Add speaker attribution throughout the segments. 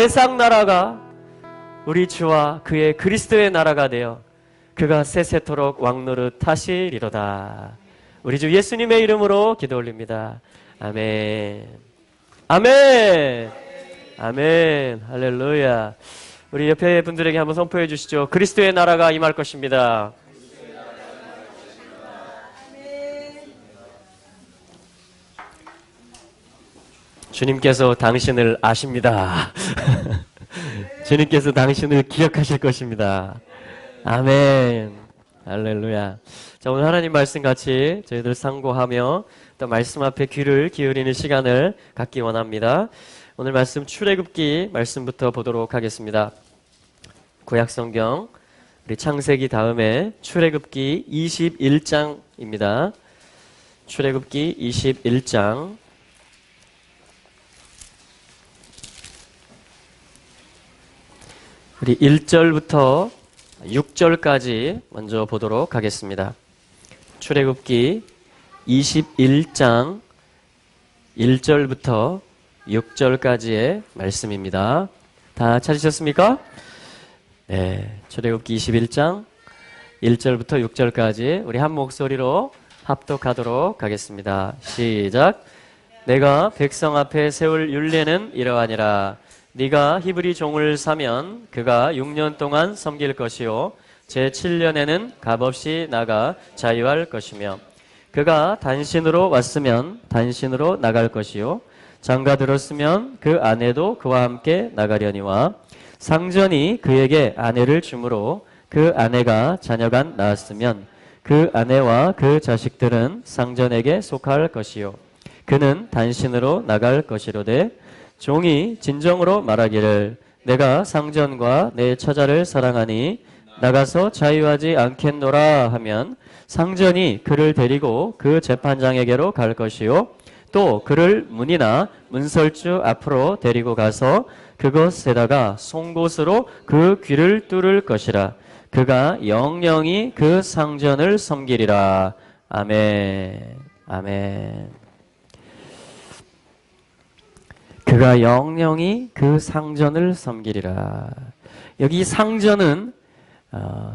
Speaker 1: 세상 나라가 우리 주와 그의 그리스도의 나라가 되어 그가 세세토록 왕노릇 하시리로다. 우리 주 예수님의 이름으로 기도 올립니다. 아멘. 아멘. 아멘. 할렐루야. 우리 옆에 분들에게 한번 선포해 주시죠. 그리스도의 나라가 임할 것입니다. 주님께서 당신을 아십니다. 주님께서 당신을 기억하실 것입니다. 아멘. 할렐루야. 자, 오늘 하나님 말씀 같이 저희들 상고하며 또 말씀 앞에 귀를 기울이는 시간을 갖기 원합니다. 오늘 말씀 출애굽기 말씀부터 보도록 하겠습니다. 구약성경 우리 창세기 다음에 출애굽기 21장입니다. 출애굽기 21장 우리 1절부터 6절까지 먼저 보도록 하겠습니다. 출애굽기 21장 1절부터 6절까지의 말씀입니다. 다 찾으셨습니까? 네, 출애굽기 21장 1절부터 6절까지 우리 한 목소리로 합독하도록 하겠습니다. 시작. 내가 백성 앞에 세울 율례는 이러하니라. 네가 히브리 종을 사면 그가 6년 동안 섬길 것이요 제7년에는 값없이 나가 자유할 것이며 그가 단신으로 왔으면 단신으로 나갈 것이요 장가 들었으면 그 아내도 그와 함께 나가려니와 상전이 그에게 아내를 주므로 그 아내가 자녀가 낳았으면 그 아내와 그 자식들은 상전에게 속할 것이요 그는 단신으로 나갈 것이로되 종이 진정으로 말하기를 내가 상전과 내 처자를 사랑하니 나가서 자유하지 않겠노라 하면 상전이 그를 데리고 그 재판장에게로 갈 것이요 또 그를 문이나 문설주 앞으로 데리고 가서 그것에다가 송곳으로 그 귀를 뚫을 것이라. 그가 영영이 그 상전을 섬기리라. 아멘. 아멘. 그가 영영이 그 상전을 섬기리라. 여기 상전은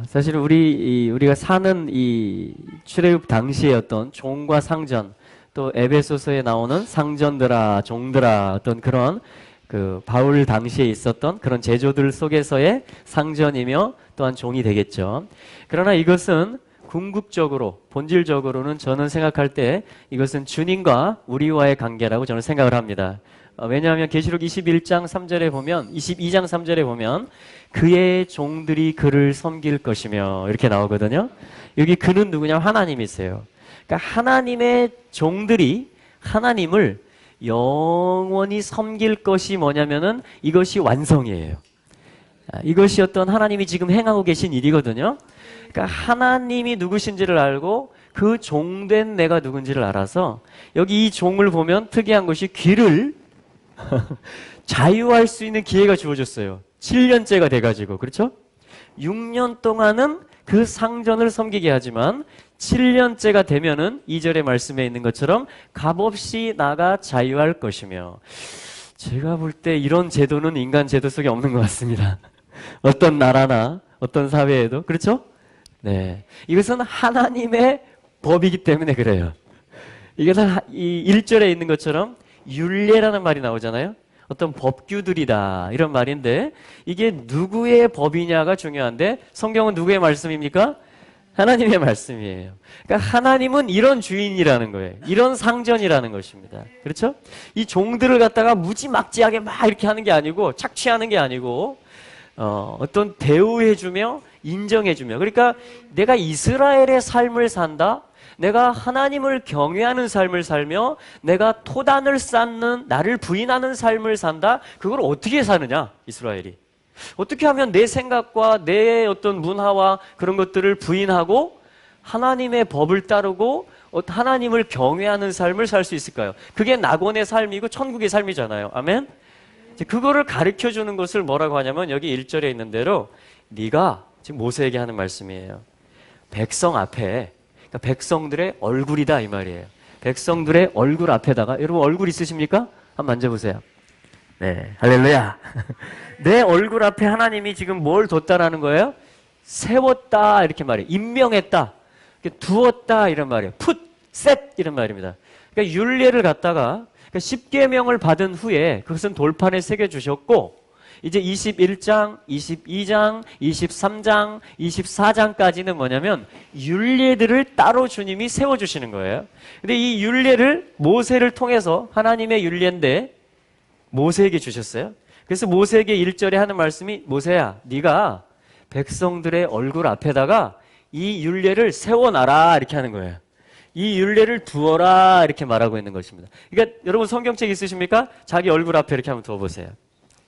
Speaker 1: 사실 우리가 사는 이 출애굽 당시의 어떤 종과 상전, 또 에베소서에 나오는 상전들아, 종들아, 어떤 그런 그 바울 당시에 있었던 그런 제조들 속에서의 상전이며 또한 종이 되겠죠. 그러나 이것은 궁극적으로, 본질적으로는 저는 생각할 때 이것은 주님과 우리와의 관계라고 저는 생각을 합니다. 왜냐하면 계시록 21장 3절에 보면 22장 3절에 보면 그의 종들이 그를 섬길 것이며 이렇게 나오거든요. 여기 그는 누구냐? 하나님이세요. 그러니까 하나님의 종들이 하나님을 영원히 섬길 것이 뭐냐면은 이것이 완성이에요. 이것이 어떤 하나님이 지금 행하고 계신 일이거든요. 그러니까 하나님이 누구신지를 알고 그 종된 내가 누군지를 알아서 여기 이 종을 보면 특이한 것이 귀를 자유할 수 있는 기회가 주어졌어요. 7년째가 돼가지고, 그렇죠? 6년 동안은 그 상전을 섬기게 하지만 7년째가 되면은 2절의 말씀에 있는 것처럼 값없이 나가 자유할 것이며, 제가 볼 때 이런 제도는 인간 제도 속에 없는 것 같습니다. 어떤 나라나 어떤 사회에도, 그렇죠? 네, 이것은 하나님의 법이기 때문에 그래요. 이것은 이 1절에 있는 것처럼 율례라는 말이 나오잖아요. 어떤 법규들이다 이런 말인데 이게 누구의 법이냐가 중요한데 성경은 누구의 말씀입니까? 하나님의 말씀이에요. 그러니까 하나님은 이런 주인이라는 거예요. 이런 상전이라는 것입니다. 그렇죠? 이 종들을 갖다가 무지막지하게 막 이렇게 하는 게 아니고 착취하는 게 아니고 어떤 대우해주며 인정해주며, 그러니까 내가 이스라엘의 삶을 산다, 내가 하나님을 경외하는 삶을 살며 내가 토단을 쌓는, 나를 부인하는 삶을 산다. 그걸 어떻게 사느냐, 이스라엘이. 어떻게 하면 내 생각과 내 어떤 문화와 그런 것들을 부인하고 하나님의 법을 따르고 하나님을 경외하는 삶을 살 수 있을까요? 그게 낙원의 삶이고 천국의 삶이잖아요. 아멘? 그거를 가르쳐주는 것을 뭐라고 하냐면 여기 1절에 있는 대로 네가, 지금 모세에게 하는 말씀이에요. 백성 앞에, 그러니까 백성들의 얼굴이다 이 말이에요. 백성들의 얼굴 앞에다가, 여러분 얼굴 있으십니까? 한번 만져보세요. 네, 할렐루야. 내 얼굴 앞에 하나님이 지금 뭘 뒀다라는 거예요? 세웠다 이렇게 말해요. 임명했다, 두었다 이런 말이에요. put, set 이런 말입니다. 그러니까 율례를 갖다가 그러니까 10계명을 받은 후에 그것은 돌판에 새겨주셨고 이제 21장, 22장, 23장, 24장까지는 뭐냐면 율례들을 따로 주님이 세워주시는 거예요. 근데 이 율례를 모세를 통해서 하나님의 율례인데 모세에게 주셨어요. 그래서 모세에게 1절에 하는 말씀이 모세야 네가 백성들의 얼굴 앞에다가 이 율례를 세워놔라 이렇게 하는 거예요. 이 율례를 두어라 이렇게 말하고 있는 것입니다. 그러니까 여러분 성경책 있으십니까? 자기 얼굴 앞에 이렇게 한번 두어보세요.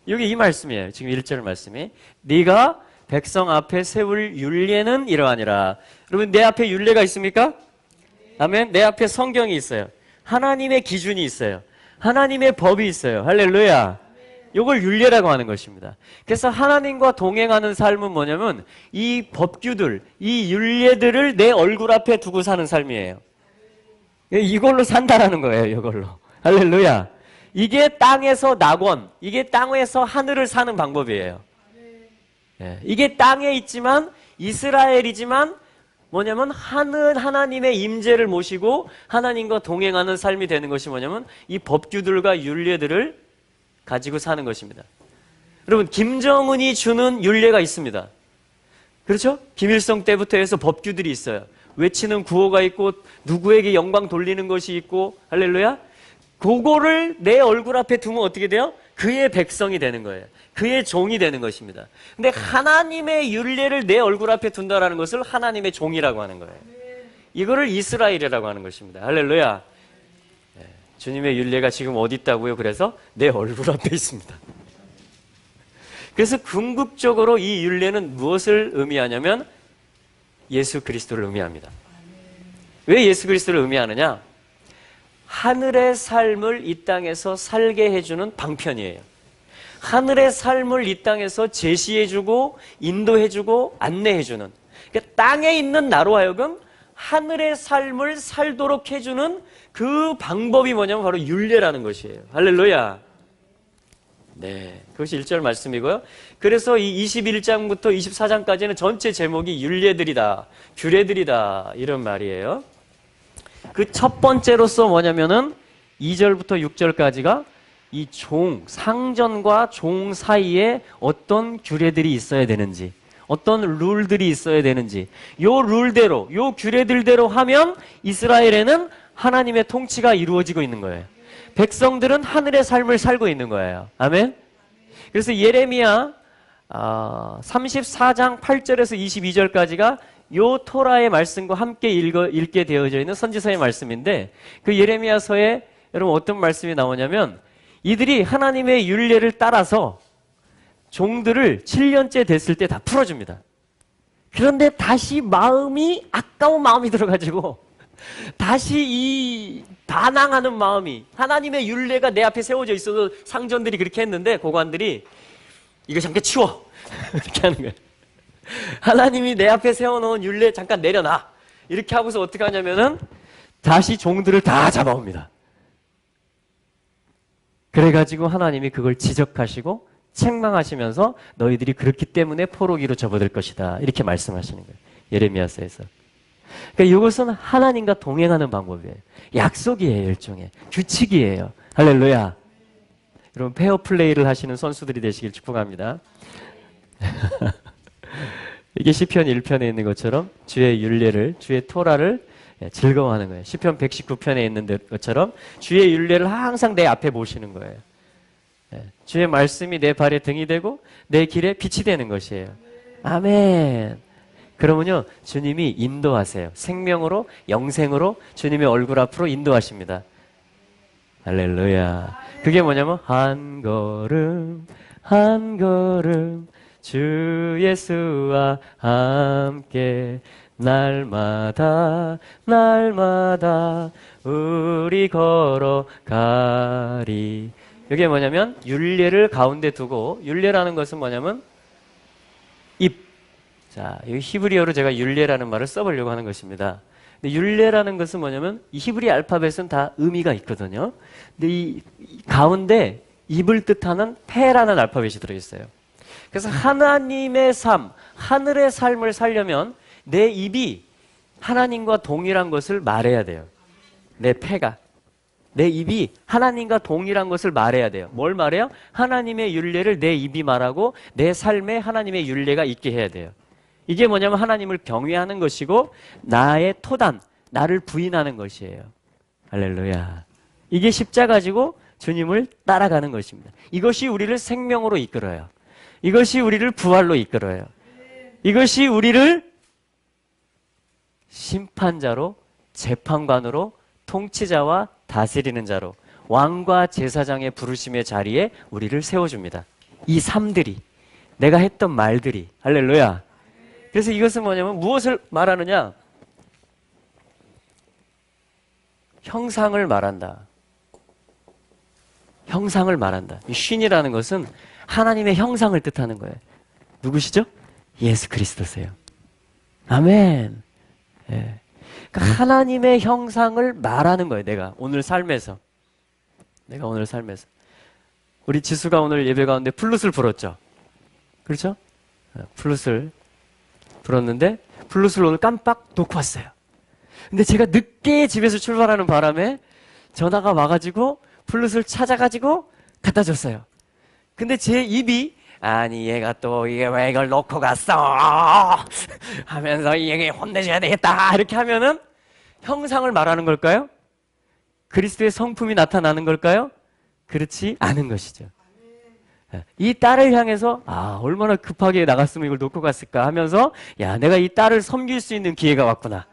Speaker 1: 여기 이 말씀이에요. 지금 1절 말씀이 네가 백성 앞에 세울 율례는 이러하니라. 여러분 내 앞에 율례가 있습니까? 아멘. 내 앞에 성경이 있어요. 하나님의 기준이 있어요. 하나님의 법이 있어요. 할렐루야. 이걸 율례라고 하는 것입니다. 그래서 하나님과 동행하는 삶은 뭐냐면 이 법규들, 이 율례들을 내 얼굴 앞에 두고 사는 삶이에요. 이걸로 산다라는 거예요. 이걸로. 할렐루야. 이게 땅에서 낙원, 이게 땅에서 하늘을 사는 방법이에요. 이게 땅에 있지만 이스라엘이지만 뭐냐면 하나님의 임재를 모시고 하나님과 동행하는 삶이 되는 것이 뭐냐면 이 법규들과 율례들을 가지고 사는 것입니다. 여러분 김정은이 주는 율례가 있습니다. 그렇죠? 김일성 때부터 해서 법규들이 있어요. 외치는 구호가 있고 누구에게 영광 돌리는 것이 있고 할렐루야. 그거를 내 얼굴 앞에 두면 어떻게 돼요? 그의 백성이 되는 거예요. 그의 종이 되는 것입니다. 근데 하나님의 율례를 내 얼굴 앞에 둔다라는 것을 하나님의 종이라고 하는 거예요. 이거를 이스라엘이라고 하는 것입니다. 할렐루야. 네, 주님의 율례가 지금 어디 있다고요? 그래서 내 얼굴 앞에 있습니다. 그래서 궁극적으로 이 율례는 무엇을 의미하냐면 예수 그리스도를 의미합니다. 왜 예수 그리스도를 의미하느냐? 하늘의 삶을 이 땅에서 살게 해주는 방편이에요. 하늘의 삶을 이 땅에서 제시해주고 인도해주고 안내해주는, 그러니까 땅에 있는 나로 하여금 하늘의 삶을 살도록 해주는 그 방법이 뭐냐면 바로 율례라는 것이에요. 할렐루야. 네, 그것이 1절 말씀이고요. 그래서 이 21장부터 24장까지는 전체 제목이 율례들이다, 규례들이다 이런 말이에요. 그 첫 번째로서 뭐냐면은 2절부터 6절까지가 이 상전과 종 사이에 어떤 규례들이 있어야 되는지, 어떤 룰들이 있어야 되는지, 요 룰대로, 요 규례들대로 하면 이스라엘에는 하나님의 통치가 이루어지고 있는 거예요. 백성들은 하늘의 삶을 살고 있는 거예요. 아멘. 그래서 예레미야 34장 8절에서 22절까지가 요 토라의 말씀과 함께 읽게 되어져 있는 선지서의 말씀인데, 그 예레미야서에 여러분 어떤 말씀이 나오냐면 이들이 하나님의 율례를 따라서 종들을 7년째 됐을 때 다 풀어줍니다. 그런데 다시 아까운 마음이 들어가지고 다시 이 반항하는 마음이, 하나님의 율례가 내 앞에 세워져 있어도 상전들이 그렇게 했는데 고관들이 이거 잠깐 치워 이렇게 하는 거예요. 하나님이 내 앞에 세워놓은 율례 잠깐 내려놔 이렇게 하고서 어떻게 하냐면은 다시 종들을 다 잡아옵니다. 그래가지고 하나님이 그걸 지적하시고 책망하시면서 너희들이 그렇기 때문에 포로기로 접어들 것이다 이렇게 말씀하시는 거예요. 예레미야서에서. 그러니까 이것은 하나님과 동행하는 방법이에요. 약속이에요. 일종의 규칙이에요. 할렐루야. 여러분 페어플레이를 하시는 선수들이 되시길 축복합니다. 이게 시편 1편에 있는 것처럼 주의 율례를, 주의 토라를 즐거워하는 거예요. 시편 119편에 있는 것처럼 주의 율례를 항상 내 앞에 모시는 거예요. 주의 말씀이 내 발에 등이 되고 내 길에 빛이 되는 것이에요. 아멘. 그러면요 주님이 인도하세요. 생명으로, 영생으로 주님의 얼굴 앞으로 인도하십니다. 할렐루야. 그게 뭐냐면 한 걸음 한 걸음 주 예수와 함께 날마다 날마다 우리 걸어가리. 이게 뭐냐면 율례를 가운데 두고, 율례라는 것은 뭐냐면 자, 이 히브리어로 제가 율례라는 말을 써보려고 하는 것입니다. 근데 율례라는 것은 뭐냐면 이 히브리 알파벳은 다 의미가 있거든요. 근데 이 가운데 입을 뜻하는 페라는 알파벳이 들어있어요. 그래서 하나님의 삶, 하늘의 삶을 살려면 내 입이 하나님과 동일한 것을 말해야 돼요. 내 폐가. 내 입이 하나님과 동일한 것을 말해야 돼요. 뭘 말해요? 하나님의 율례를 내 입이 말하고 내 삶에 하나님의 율례가 있게 해야 돼요. 이게 뭐냐면 하나님을 경외하는 것이고 나의 토단, 나를 부인하는 것이에요. 할렐루야. 이게 십자가지고 주님을 따라가는 것입니다. 이것이 우리를 생명으로 이끌어요. 이것이 우리를 부활로 이끌어요. 이것이 우리를 심판자로, 재판관으로, 통치자와 다스리는 자로, 왕과 제사장의 부르심의 자리에 우리를 세워줍니다. 이 삶들이, 내가 했던 말들이. 할렐루야. 그래서 이것은 뭐냐면 무엇을 말하느냐? 형상을 말한다. 형상을 말한다. 이 쉰이라는 것은 하나님의 형상을 뜻하는 거예요. 누구시죠? 예수 그리스도세요. 아멘. 예. 그러니까 하나님의 형상을 말하는 거예요. 내가 오늘 삶에서. 우리 지수가 오늘 예배 가운데 플룻을 불었죠. 그렇죠? 플룻을 불었는데 플룻을 오늘 깜빡 놓고 왔어요. 근데 제가 늦게 집에서 출발하는 바람에 전화가 와가지고 플룻을 찾아가지고 갖다 줬어요. 근데 제 입이 아니 얘가 또 이게 왜 이걸 놓고 갔어 하면서 얘게 혼내줘야 되겠다 이렇게 하면은 형상을 말하는 걸까요? 그리스도의 성품이 나타나는 걸까요? 그렇지 않은 것이죠. 이 딸을 향해서 얼마나 급하게 나갔으면 이걸 놓고 갔을까 하면서 야 내가 이 딸을 섬길 수 있는 기회가 왔구나.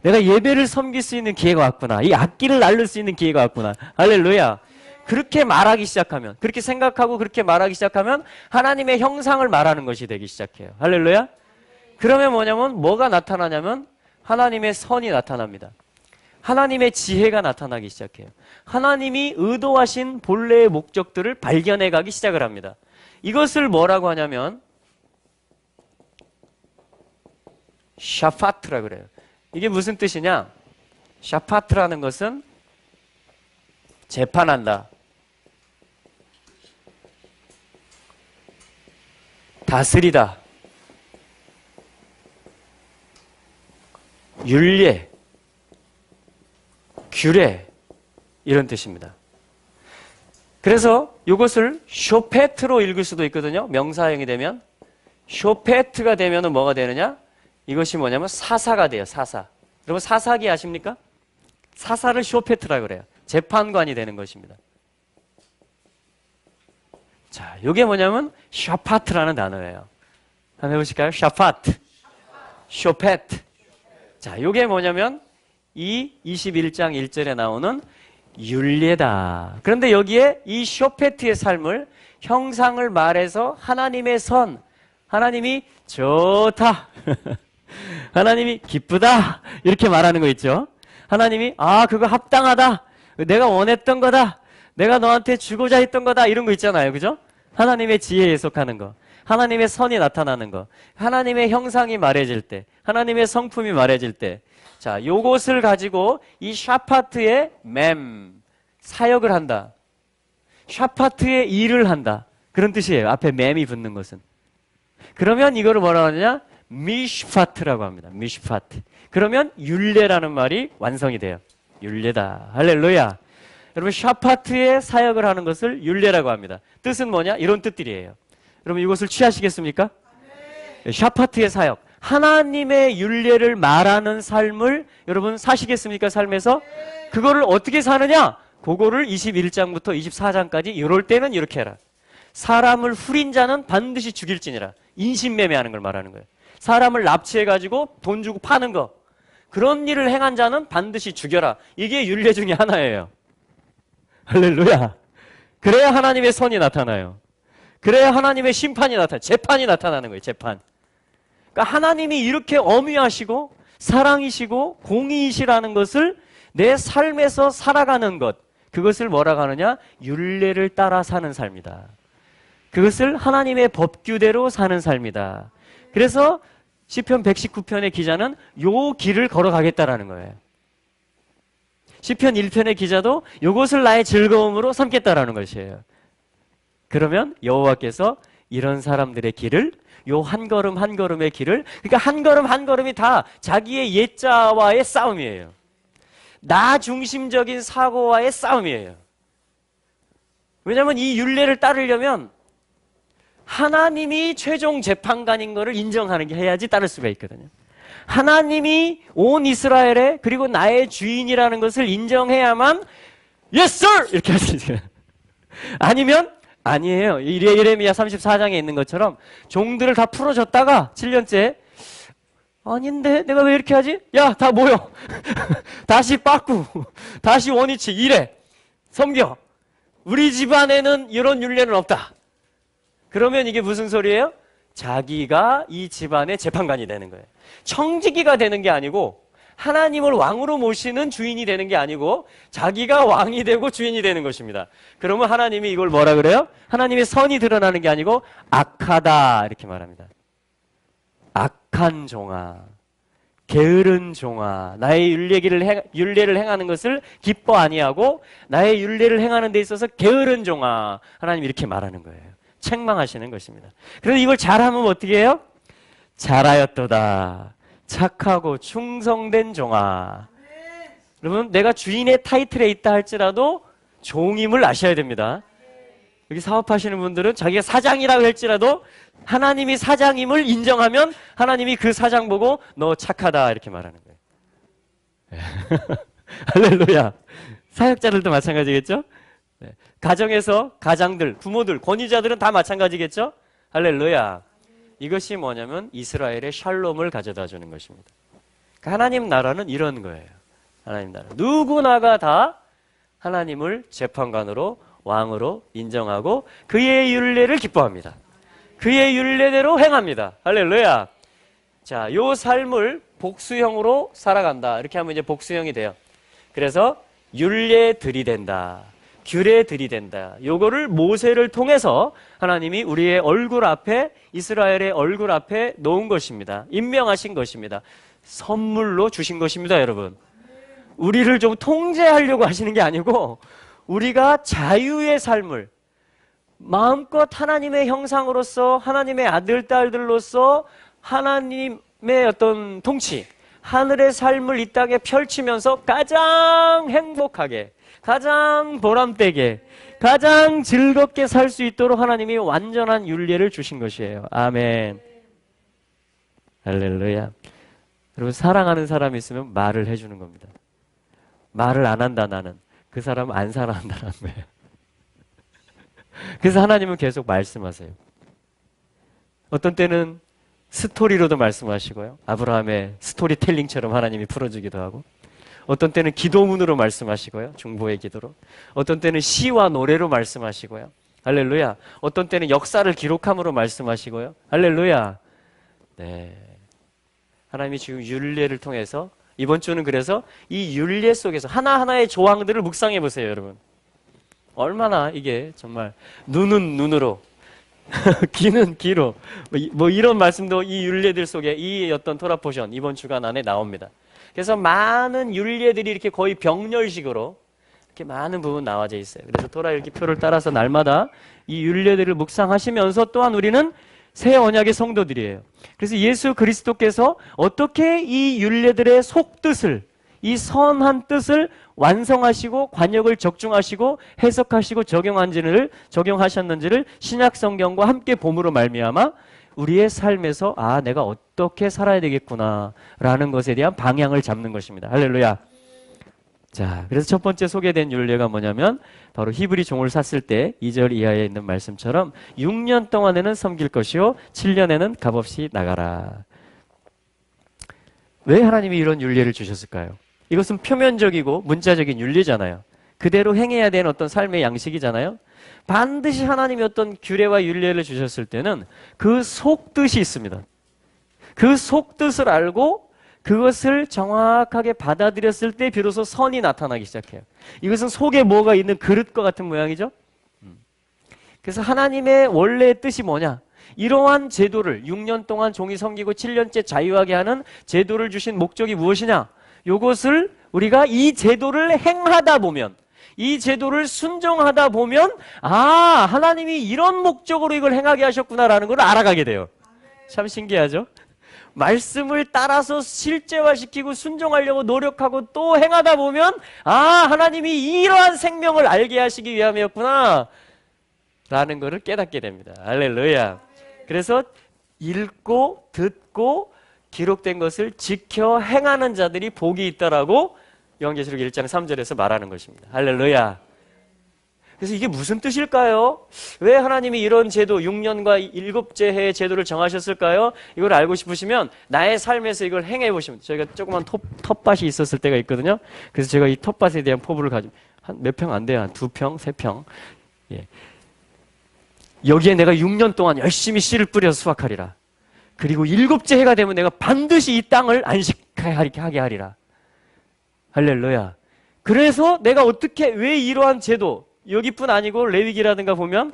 Speaker 1: 내가 예배를 섬길 수 있는 기회가 왔구나. 이 악기를 날릴 수 있는 기회가 왔구나. 할렐루야. 그렇게 말하기 시작하면, 그렇게 생각하고 그렇게 말하기 시작하면 하나님의 형상을 말하는 것이 되기 시작해요. 할렐루야. 그러면 뭐냐면 뭐가 나타나냐면 하나님의 선이 나타납니다. 하나님의 지혜가 나타나기 시작해요. 하나님이 의도하신 본래의 목적들을 발견해 가기 시작을 합니다. 이것을 뭐라고 하냐면 샤파트라 그래요. 이게 무슨 뜻이냐? 샤파트라는 것은 재판한다, 다스리다, 율례, 규례 이런 뜻입니다. 그래서 이것을 쇼페트로 읽을 수도 있거든요. 명사형이 되면. 쇼페트가 되면 뭐가 되느냐? 이것이 뭐냐면 사사가 돼요. 사사. 여러분 사사기 아십니까? 사사를 쇼페트라고 그래요. 재판관이 되는 것입니다. 자, 이게 뭐냐면 샤파트라는 단어예요. 한번 해보실까요? 샤파트, 쇼페트. 자, 이게 뭐냐면 이 21장 1절에 나오는 율례다. 그런데 여기에 이 쇼페트의 삶을 형상을 말해서 하나님의 선, 하나님이 좋다, 하나님이 기쁘다 이렇게 말하는 거 있죠. 하나님이 그거 합당하다, 내가 원했던 거다, 내가 너한테 주고자 했던 거다 이런 거 있잖아요. 그죠? 하나님의 지혜에 속하는 거, 하나님의 선이 나타나는 거, 하나님의 형상이 말해질 때, 하나님의 성품이 말해질 때, 자, 요것을 가지고 이 샤파트의 사역을 한다. 샤파트의 일을 한다. 그런 뜻이에요. 앞에 맴이 붙는 것은. 그러면 이거를 뭐라고 하느냐? 미슈파트라고 합니다. 미슈파트. 그러면 율례라는 말이 완성이 돼요. 율례다. 할렐루야. 여러분 샤파트의 사역을 하는 것을 율례라고 합니다. 뜻은 뭐냐? 이런 뜻들이에요. 여러분 이것을 취하시겠습니까? 네. 샤파트의 사역. 하나님의 율례를 말하는 삶을 여러분 사시겠습니까? 삶에서? 그거를 어떻게 사느냐? 그거를 21장부터 24장까지 이럴 때는 이렇게 해라. 사람을 후린 자는 반드시 죽일지니라. 인신매매하는 걸 말하는 거예요. 사람을 납치해가지고 돈 주고 파는 거. 그런 일을 행한 자는 반드시 죽여라. 이게 율례 중에 하나예요. 할렐루야. 그래야 하나님의 선이 나타나요. 그래야 하나님의 심판이 나타나요. 재판이 나타나는 거예요. 재판. 그러니까 하나님이 이렇게 엄위하시고 사랑이시고 공의이시라는 것을 내 삶에서 살아가는 것, 그것을 뭐라고 하느냐? 율례를 따라 사는 삶이다. 그것을 하나님의 법규대로 사는 삶이다. 그래서 시편 119편의 기자는 요 길을 걸어가겠다라는 거예요. 시편 1편의 기자도 요것을 나의 즐거움으로 삼겠다라는 것이에요. 그러면 여호와께서 이런 사람들의 길을, 요 한 걸음 한 걸음의 길을, 그러니까 한 걸음 한 걸음이 다 자기의 옛자와의 싸움이에요. 나 중심적인 사고와의 싸움이에요. 왜냐하면 이 율례를 따르려면 하나님이 최종 재판관인 것을 인정하는 게 해야지 따를 수가 있거든요. 하나님이 온 이스라엘의 그리고 나의 주인이라는 것을 인정해야만 Yes, sir! 이렇게 할 수 있어요. 아니면 아니에요. 예레미야 34장에 있는 것처럼 종들을 다 풀어줬다가 7년째 아닌데 내가 왜 이렇게 하지? 야, 다 모여. 다시 빠꾸. 다시 원위치. 이래. 섬겨. 우리 집안에는 이런 율례는 없다. 그러면 이게 무슨 소리예요? 자기가 이 집안의 재판관이 되는 거예요. 청지기가 되는 게 아니고 하나님을 왕으로 모시는 주인이 되는 게 아니고 자기가 왕이 되고 주인이 되는 것입니다. 그러면 하나님이 이걸 뭐라 그래요? 하나님의 선이 드러나는 게 아니고 악하다 이렇게 말합니다. 악한 종아, 게으른 종아, 나의 율례를 행하는 것을 기뻐 아니하고 나의 율례를 행하는 데 있어서 게으른 종아, 하나님이 이렇게 말하는 거예요. 책망하시는 것입니다. 그래서 이걸 잘하면 어떻게 해요? 잘하였도다. 착하고 충성된 종아. 여러분, 내가 주인의 타이틀에 있다 할지라도 종임을 아셔야 됩니다. 여기 사업하시는 분들은 자기가 사장이라고 할지라도 하나님이 사장임을 인정하면 하나님이 그 사장 보고 너 착하다 이렇게 말하는 거예요. 할렐루야. 사역자들도 마찬가지겠죠? 네. 가정에서 가장들, 부모들, 권위자들은 다 마찬가지겠죠? 할렐루야. 이것이 뭐냐면 이스라엘의 샬롬을 가져다 주는 것입니다. 하나님 나라는 이런 거예요. 하나님 나라. 누구나가 다 하나님을 재판관으로 왕으로 인정하고 그의 율례를 기뻐합니다. 그의 율례대로 행합니다. 할렐루야. 자, 요 삶을 복수형으로 살아간다. 이렇게 하면 이제 복수형이 돼요. 그래서 율례 들이댄다. 규례 들이댄다. 요거를 모세를 통해서 하나님이 우리의 얼굴 앞에, 이스라엘의 얼굴 앞에 놓은 것입니다. 임명하신 것입니다. 선물로 주신 것입니다, 여러분. 우리를 좀 통제하려고 하시는 게 아니고 우리가 자유의 삶을 마음껏 하나님의 형상으로서 하나님의 아들, 딸들로서 하나님의 어떤 통치, 하늘의 삶을 이 땅에 펼치면서 가장 행복하게, 가장 보람되게, 가장 즐겁게 살 수 있도록 하나님이 완전한 율례를 주신 것이에요. 아멘. 할렐루야. 여러분, 사랑하는 사람이 있으면 말을 해주는 겁니다. 말을 안 한다 나는. 그 사람은 안 사랑한다는 거예요. 그래서 하나님은 계속 말씀하세요. 어떤 때는 스토리로도 말씀하시고요. 아브라함의 스토리텔링처럼 하나님이 풀어주기도 하고, 어떤 때는 기도문으로 말씀하시고요. 중보의 기도로. 어떤 때는 시와 노래로 말씀하시고요. 할렐루야. 어떤 때는 역사를 기록함으로 말씀하시고요. 할렐루야. 네. 하나님이 지금 율례를 통해서 이번 주는 그래서 이 율례 속에서 하나하나의 조항들을 묵상해 보세요, 여러분. 얼마나 이게 정말 눈은 눈으로 귀는 귀로 뭐 이런 말씀도 이 율례들 속에 이 어떤 토라 포션 이번 주간 안에 나옵니다. 그래서 많은 율례들이 이렇게 거의 병렬식으로 이렇게 많은 부분 나와져 있어요. 그래서 토라 읽기표를 따라서 날마다 이 율례들을 묵상하시면서 또한 우리는 새 언약의 성도들이에요. 그래서 예수 그리스도께서 어떻게 이 율례들의 속뜻을, 이 선한 뜻을 완성하시고 관역을 적중하시고 해석하시고 적용하셨는지를 신약 성경과 함께 봄으로 말미암아 우리의 삶에서 아, 내가 어떻게 살아야 되겠구나라는 것에 대한 방향을 잡는 것입니다. 할렐루야. 자, 그래서 첫 번째 소개된 율례가 뭐냐면 바로 히브리 종을 샀을 때 2절 이하에 있는 말씀처럼 6년 동안에는 섬길 것이요 7년에는 값없이 나가라. 왜 하나님이 이런 율례를 주셨을까요? 이것은 표면적이고 문자적인 율례잖아요. 그대로 행해야 되는 어떤 삶의 양식이잖아요. 반드시 하나님이 어떤 규례와 율례를 주셨을 때는 그 속뜻이 있습니다. 그 속뜻을 알고 그것을 정확하게 받아들였을 때 비로소 선이 나타나기 시작해요. 이것은 속에 뭐가 있는 그릇과 같은 모양이죠. 그래서 하나님의 원래의 뜻이 뭐냐? 이러한 제도를 6년 동안 종이 섬기고 7년째 자유하게 하는 제도를 주신 목적이 무엇이냐? 이것을 우리가 이 제도를 행하다 보면, 이 제도를 순종하다 보면 하나님이 이런 목적으로 이걸 행하게 하셨구나라는 걸 알아가게 돼요. 참 신기하죠? 말씀을 따라서 실제화시키고 순종하려고 노력하고 또 행하다 보면 하나님이 이러한 생명을 알게 하시기 위함이었구나 라는 것을 깨닫게 됩니다. 할렐루야. 그래서 읽고 듣고 기록된 것을 지켜 행하는 자들이 복이 있다라고 요한계시록 1장 3절에서 말하는 것입니다. 할렐루야. 그래서 이게 무슨 뜻일까요? 왜 하나님이 이런 제도, 6년과 7째 해의 제도를 정하셨을까요? 이걸 알고 싶으시면 나의 삶에서 이걸 행해 보시면, 저희가 조그만 텃밭이 있었을 때가 있거든요. 그래서 제가 이 텃밭에 대한 포부를 가지고 한 몇 평 안 돼요. 한 2평, 3평. 예. 여기에 내가 6년 동안 열심히 씨를 뿌려서 수확하리라. 그리고 7째 해가 되면 내가 반드시 이 땅을 안식하게 하리라. 할렐루야. 그래서 내가 어떻게, 왜 이러한 제도, 여기뿐 아니고 레위기라든가 보면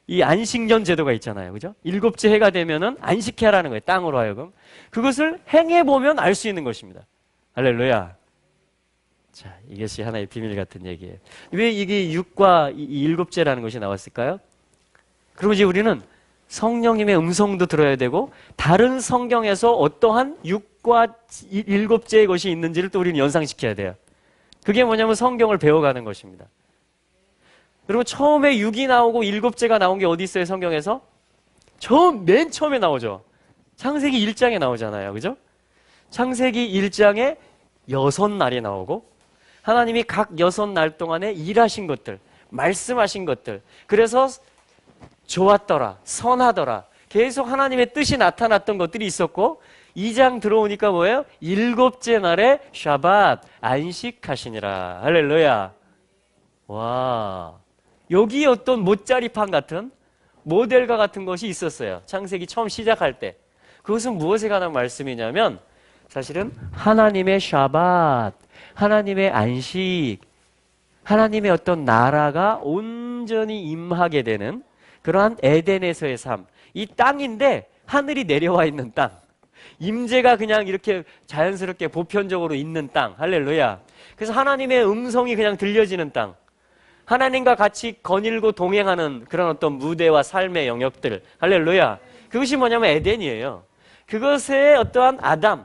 Speaker 1: 이 안식년 제도가 있잖아요. 그죠? 7째 해가 되면은 안식해 하라는 거예요. 땅으로 하여금. 그것을 행해보면 알 수 있는 것입니다. 할렐루야. 자, 이것이 하나의 비밀 같은 얘기예요. 왜 이게 6과 7째라는 것이 나왔을까요? 그리고 이제 우리는 성령님의 음성도 들어야 되고 다른 성경에서 어떠한 6과 7째의 것이 있는지를 또 우리는 연상시켜야 돼요. 그게 뭐냐면 성경을 배워가는 것입니다. 그리고 처음에 6이 나오고 7째가 나온 게 어디 있어요, 성경에서? 맨 처음에 나오죠. 창세기 1장에 나오잖아요. 그죠? 창세기 1장에 6날이 나오고 하나님이 각 6날 동안에 일하신 것들, 말씀하신 것들, 그래서 좋았더라, 선하더라, 계속 하나님의 뜻이 나타났던 것들이 있었고 2장 들어오니까 뭐예요? 7째 날에 샤밧, 안식하시니라. 할렐루야. 와, 여기 어떤 못자리판 같은 모델과 같은 것이 있었어요. 창세기 처음 시작할 때. 그것은 무엇에 관한 말씀이냐면 사실은 하나님의 샤밧, 하나님의 안식, 하나님의 어떤 나라가 온전히 임하게 되는 그러한 에덴에서의 삶. 이 땅인데 하늘이 내려와 있는 땅. 임재가 그냥 이렇게 자연스럽게 보편적으로 있는 땅. 할렐루야. 그래서 하나님의 음성이 그냥 들려지는 땅. 하나님과 같이 거닐고 동행하는 그런 어떤 무대와 삶의 영역들. 할렐루야. 그것이 뭐냐면 에덴이에요. 그것에 어떠한 아담,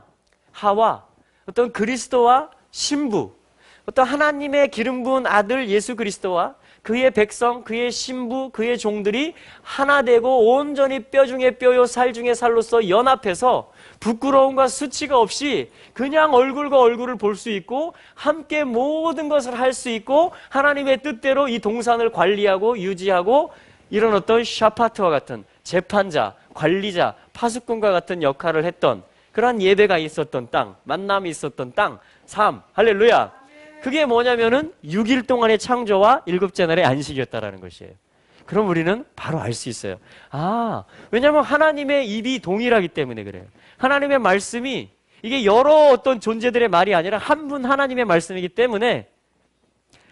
Speaker 1: 하와, 어떤 그리스도와 신부, 어떤 하나님의 기름 부은 아들 예수 그리스도와 그의 백성, 그의 신부, 그의 종들이 하나 되고 온전히 뼈 중에 뼈요 살 중에 살로서 연합해서 부끄러움과 수치가 없이 그냥 얼굴과 얼굴을 볼 수 있고 함께 모든 것을 할 수 있고 하나님의 뜻대로 이 동산을 관리하고 유지하고 이런 어떤 샤파트와 같은 재판자, 관리자, 파수꾼과 같은 역할을 했던 그러한 예배가 있었던 땅, 만남이 있었던 땅, 삶, 할렐루야. 그게 뭐냐면은 6일 동안의 창조와 7째 날의 안식이었다라는 것이에요. 그럼 우리는 바로 알 수 있어요. 왜냐하면 하나님의 입이 동일하기 때문에 그래요. 하나님의 말씀이 이게 여러 어떤 존재들의 말이 아니라 한 분 하나님의 말씀이기 때문에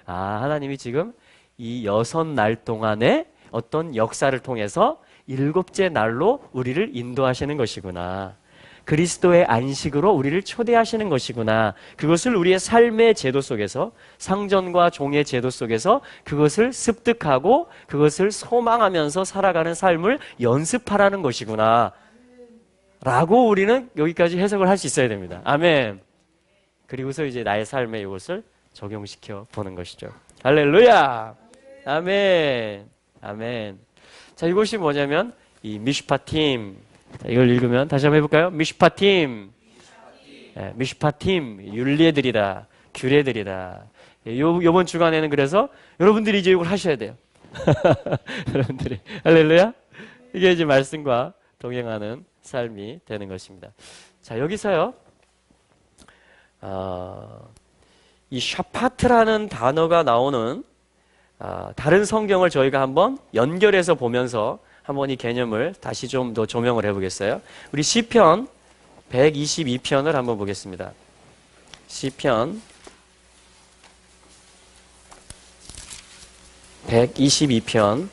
Speaker 1: 하나님이 지금 이 6날 동안의 어떤 역사를 통해서 7째 날로 우리를 인도하시는 것이구나. 그리스도의 안식으로 우리를 초대하시는 것이구나. 그것을 우리의 삶의 제도 속에서, 상전과 종의 제도 속에서 그것을 습득하고 그것을 소망하면서 살아가는 삶을 연습하라는 것이구나 라고 우리는 여기까지 해석을 할 수 있어야 됩니다. 아멘. 그리고서 이제 나의 삶에 이것을 적용시켜 보는 것이죠. 할렐루야. 아멘. 아멘. 자, 이것이 뭐냐면 이 미슈파팀, 이걸 읽으면 다시 한번 해볼까요? 미슈파팀, 미슈파팀, 율례들이다, 규례들이다. 요번 주간에는 그래서 여러분들이 이제 이걸 하셔야 돼요. 여러분들이 할렐루야. 이게 이제 말씀과 동행하는 삶이 되는 것입니다. 자, 여기서요, 이 샤파트라는 단어가 나오는 다른 성경을 저희가 한번 연결해서 보면서 한번 이 개념을 다시 좀 더 조명을 해보겠어요. 우리 시편 122편을 한번 보겠습니다. 시편 122편.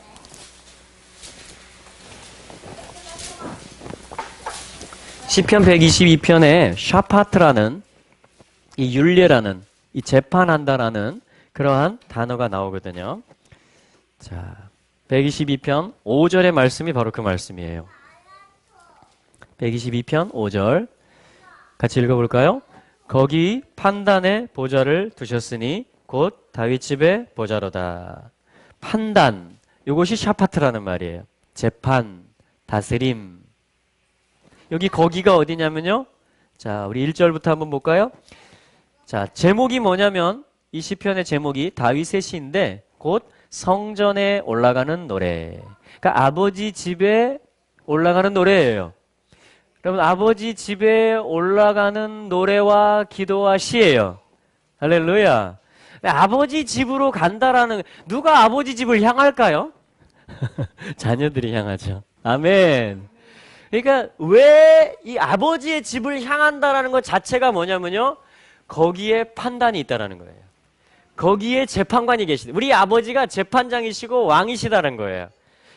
Speaker 1: 시편 122편에 샤파트라는 이 율례라는 이 재판한다라는 그러한 단어가 나오거든요. 자, 122편 5절의 말씀이 바로 그 말씀이에요. 122편 5절 같이 읽어볼까요? 거기 판단의 보좌를 두셨으니 곧 다윗 집의 보좌로다. 판단, 이것이 샤파트라는 말이에요. 재판, 다스림. 여기 거기가 어디냐면요. 자, 우리 1절부터 한번 볼까요? 자, 제목이 뭐냐면 이 시편의 제목이 다윗의 시인데 곧 성전에 올라가는 노래. 그러니까 아버지 집에 올라가는 노래예요. 그러면 아버지 집에 올라가는 노래와 기도와 시예요. 할렐루야. 아버지 집으로 간다라는, 누가 아버지 집을 향할까요? 자녀들이 향하죠. 아멘. 그러니까 왜 이 아버지의 집을 향한다라는 것 자체가 뭐냐면요. 거기에 판단이 있다라는 거예요. 거기에 재판관이 계시다. 우리 아버지가 재판장이시고 왕이시다는 거예요.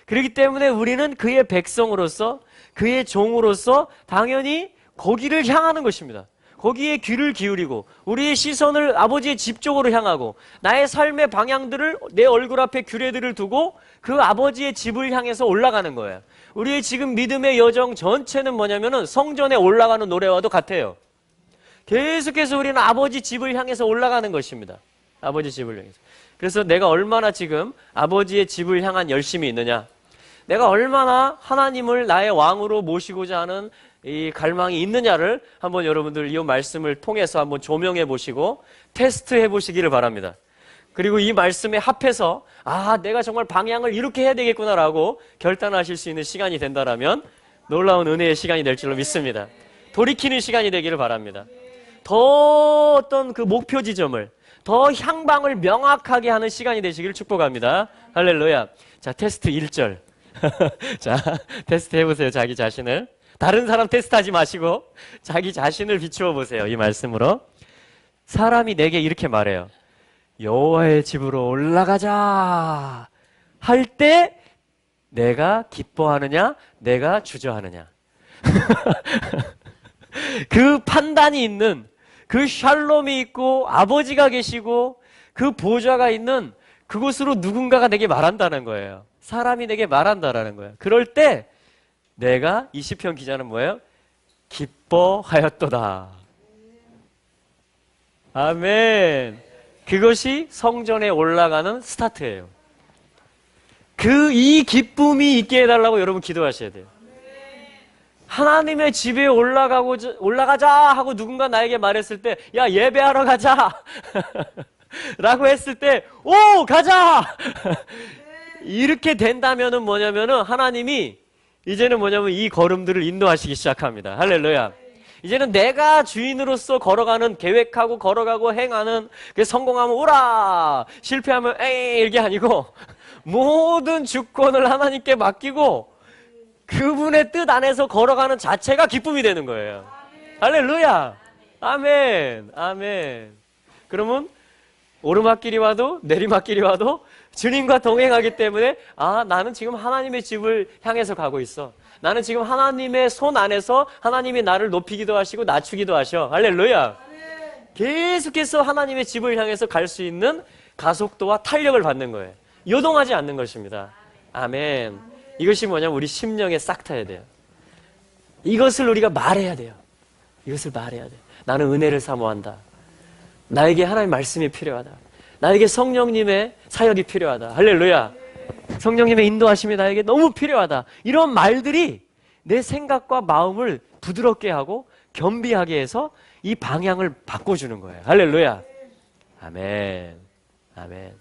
Speaker 1: 그렇기 때문에 우리는 그의 백성으로서 그의 종으로서 당연히 거기를 향하는 것입니다. 거기에 귀를 기울이고 우리의 시선을 아버지의 집 쪽으로 향하고 나의 삶의 방향들을 내 얼굴 앞에 규례들을 두고 그 아버지의 집을 향해서 올라가는 거예요. 우리의 지금 믿음의 여정 전체는 뭐냐면은 성전에 올라가는 노래와도 같아요. 계속해서 우리는 아버지 집을 향해서 올라가는 것입니다. 아버지 집을 향해서. 그래서 내가 얼마나 지금 아버지의 집을 향한 열심이 있느냐, 내가 얼마나 하나님을 나의 왕으로 모시고자 하는 이 갈망이 있느냐를 한번 여러분들 이 말씀을 통해서 한번 조명해 보시고 테스트해 보시기를 바랍니다. 그리고 이 말씀에 합해서 내가 정말 방향을 이렇게 해야 되겠구나라고 결단하실 수 있는 시간이 된다라면 놀라운 은혜의 시간이 될 줄로 믿습니다. 돌이키는 시간이 되기를 바랍니다. 더 어떤 그 목표 지점을, 더 향방을 명확하게 하는 시간이 되시기를 축복합니다. 할렐루야. 자, 테스트 1절. 자, 테스트 해보세요. 자기 자신을. 다른 사람 테스트하지 마시고 자기 자신을 비추어 보세요. 이 말씀으로. 사람이 내게 이렇게 말해요. 여호와의 집으로 올라가자 할 때 내가 기뻐하느냐, 내가 주저하느냐. 그 판단이 있는, 그 샬롬이 있고 아버지가 계시고 그 보좌가 있는 그곳으로 누군가가 내게 말한다는 거예요. 사람이 내게 말한다라는 거예요. 그럴 때 내가, 이 시편 기자는 뭐예요? 기뻐하였도다. 아멘. 그것이 성전에 올라가는 스타트예요. 이 기쁨이 있게 해달라고 여러분 기도하셔야 돼요. 하나님의 집에 올라가자 하고 누군가 나에게 말했을 때, 야, 예배하러 가자 라고 했을 때, 오, 가자 이렇게 된다면은 뭐냐면은 하나님이 이제는 뭐냐면 이 걸음들을 인도하시기 시작합니다. 할렐루야. 이제는 내가 주인으로서 걸어가는, 계획하고 걸어가고 행하는, 성공하면 오라, 실패하면 에이 이게 아니고 모든 주권을 하나님께 맡기고 그분의 뜻 안에서 걸어가는 자체가 기쁨이 되는 거예요. 할렐루야. 아멘. 아멘. 그러면 오르막길이 와도 내리막길이 와도 주님과 동행하기 때문에 나는 지금 하나님의 집을 향해서 가고 있어. 나는 지금 하나님의 손 안에서 하나님이 나를 높이기도 하시고 낮추기도 하셔. 할렐루야. 계속해서 하나님의 집을 향해서 갈 수 있는 가속도와 탄력을 받는 거예요. 요동하지 않는 것입니다. 아멘. 이것이 뭐냐면 우리 심령에 싹 타야 돼요. 이것을 우리가 말해야 돼요. 이것을 말해야 돼요. 나는 은혜를 사모한다. 나에게 하나님의 말씀이 필요하다. 나에게 성령님의 사역이 필요하다. 할렐루야. 성령님의 인도하심이 나에게 너무 필요하다. 이런 말들이 내 생각과 마음을 부드럽게 하고 겸비하게 해서 이 방향을 바꿔주는 거예요. 할렐루야. 아멘. 아멘.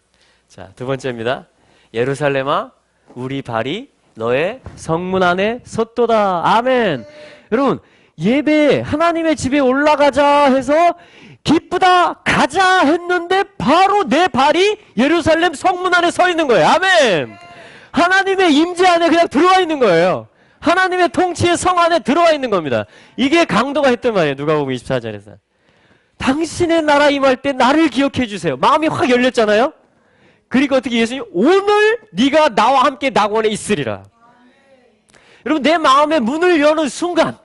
Speaker 1: 자, 두 번째입니다. 예루살렘아, 우리 발이 너의 성문 안에 섰도다. 아멘. 여러분, 예배 하나님의 집에 올라가자 해서 기쁘다 가자 했는데 바로 내 발이 예루살렘 성문 안에 서 있는 거예요. 아멘. 하나님의 임재 안에 그냥 들어와 있는 거예요. 하나님의 통치의 성 안에 들어와 있는 겁니다. 이게 강도가 했단 말이에요. 누가복음 24절에서. 당신의 나라 임할 때 나를 기억해 주세요. 마음이 확 열렸잖아요. 그러니까 어떻게 예수님, 오늘 네가 나와 함께 낙원에 있으리라. 여러분, 내 마음의 문을 여는 순간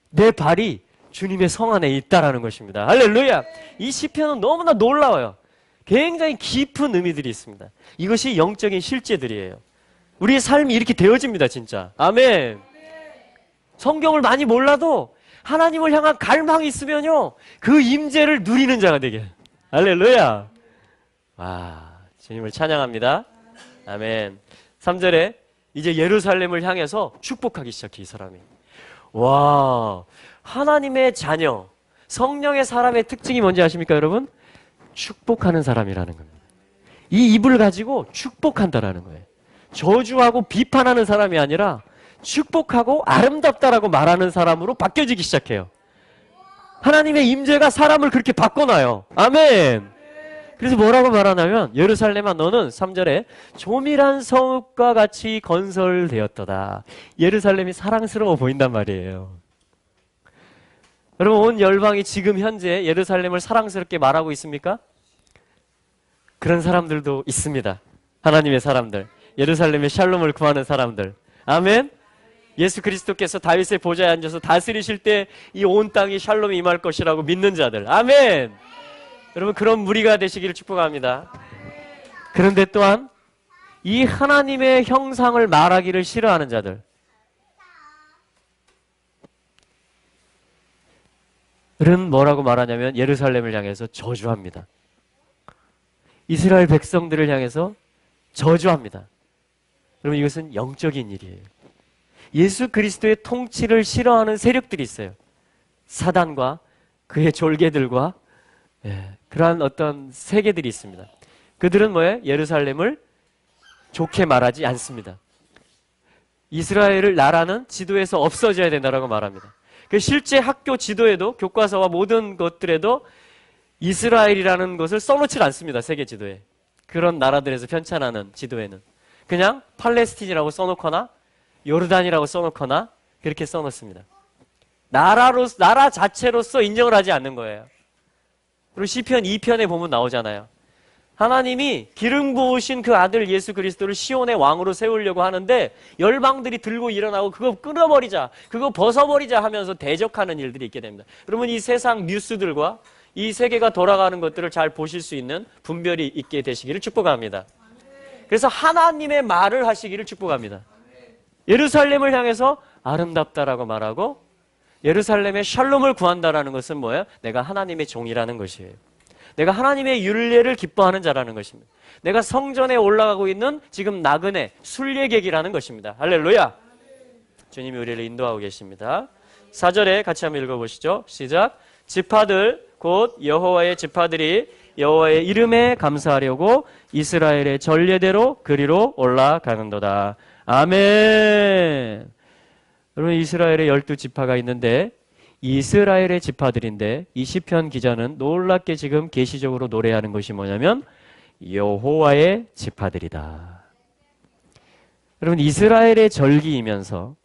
Speaker 1: 내 발이 주님의 성 안에 있다라는 것입니다. 할렐루야. 이 시편은 너무나 놀라워요. 굉장히 깊은 의미들이 있습니다. 이것이 영적인 실제들이에요. 우리의 삶이 이렇게 되어집니다, 진짜. 아멘. 성경을 많이 몰라도 하나님을 향한 갈망이 있으면요, 그 임재를 누리는 자가 되게. 할렐루야. 와, 주님을 찬양합니다. 아멘. 3절에 이제 예루살렘을 향해서 축복하기 시작해, 이 사람이. 와, 하나님의 자녀, 성령의 사람의 특징이 뭔지 아십니까, 여러분? 축복하는 사람이라는 겁니다. 이 입을 가지고 축복한다라는 거예요. 저주하고 비판하는 사람이 아니라 축복하고 아름답다라고 말하는 사람으로 바뀌어지기 시작해요. 하나님의 임재가 사람을 그렇게 바꿔놔요. 아멘. 그래서 뭐라고 말하냐면, 예루살렘아 너는 3절에 조밀한 성읍과 같이 건설되었도다. 예루살렘이 사랑스러워 보인단 말이에요. 여러분, 온 열방이 지금 현재 예루살렘을 사랑스럽게 말하고 있습니까? 그런 사람들도 있습니다. 하나님의 사람들, 예루살렘의 샬롬을 구하는 사람들. 아멘. 예수 그리스도께서 다윗의 보좌에 앉아서 다스리실 때 이 온 땅이 샬롬이 임할 것이라고 믿는 자들. 아멘. 여러분, 그런 무리가 되시기를 축복합니다. 그런데 또한 이 하나님의 형상을 말하기를 싫어하는 자들, 은 뭐라고 말하냐면 예루살렘을 향해서 저주합니다. 이스라엘 백성들을 향해서 저주합니다. 여러분, 이것은 영적인 일이에요. 예수 그리스도의 통치를 싫어하는 세력들이 있어요. 사단과 그의 졸개들과 그러한 어떤 세계들이 있습니다. 그들은 뭐예요? 예루살렘을 좋게 말하지 않습니다. 이스라엘을 나라는 지도에서 없어져야 된다고 말합니다. 실제 학교 지도에도, 교과서와 모든 것들에도 이스라엘이라는 것을 써놓지 않습니다. 세계 지도에. 그런 나라들에서 편찬하는 지도에는 그냥 팔레스틴이라고 써놓거나 요르단이라고 써놓거나 그렇게 써놓습니다. 나라 자체로서 인정을 하지 않는 거예요. 그리고 시편 2편에 보면 나오잖아요. 하나님이 기름 부으신 그 아들 예수 그리스도를 시온의 왕으로 세우려고 하는데 열방들이 들고 일어나고 그거 끊어버리자, 그거 벗어버리자 하면서 대적하는 일들이 있게 됩니다. 여러분, 이 세상 뉴스들과 이 세계가 돌아가는 것들을 잘 보실 수 있는 분별이 있게 되시기를 축복합니다. 그래서 하나님의 말을 하시기를 축복합니다. 예루살렘을 향해서 아름답다라고 말하고 예루살렘의 샬롬을 구한다라는 것은 뭐예요? 내가 하나님의 종이라는 것이에요. 내가 하나님의 율례를 기뻐하는 자라는 것입니다. 내가 성전에 올라가고 있는 지금 나그네, 순례객이라는 것입니다. 할렐루야! 주님이 우리를 인도하고 계십니다. 4절에 같이 한번 읽어보시죠. 시작! 지파들 곧 여호와의 지파들이 여호와의 이름에 감사하려고 이스라엘의 전례대로 그리로 올라가는도다. 아멘. 여러분, 이스라엘의 12지파가 있는데 이스라엘의 지파들인데 이 시편 기자는 놀랍게 지금 계시적으로 노래하는 것이 뭐냐면 여호와의 지파들이다. 여러분, 이스라엘의 절기이면서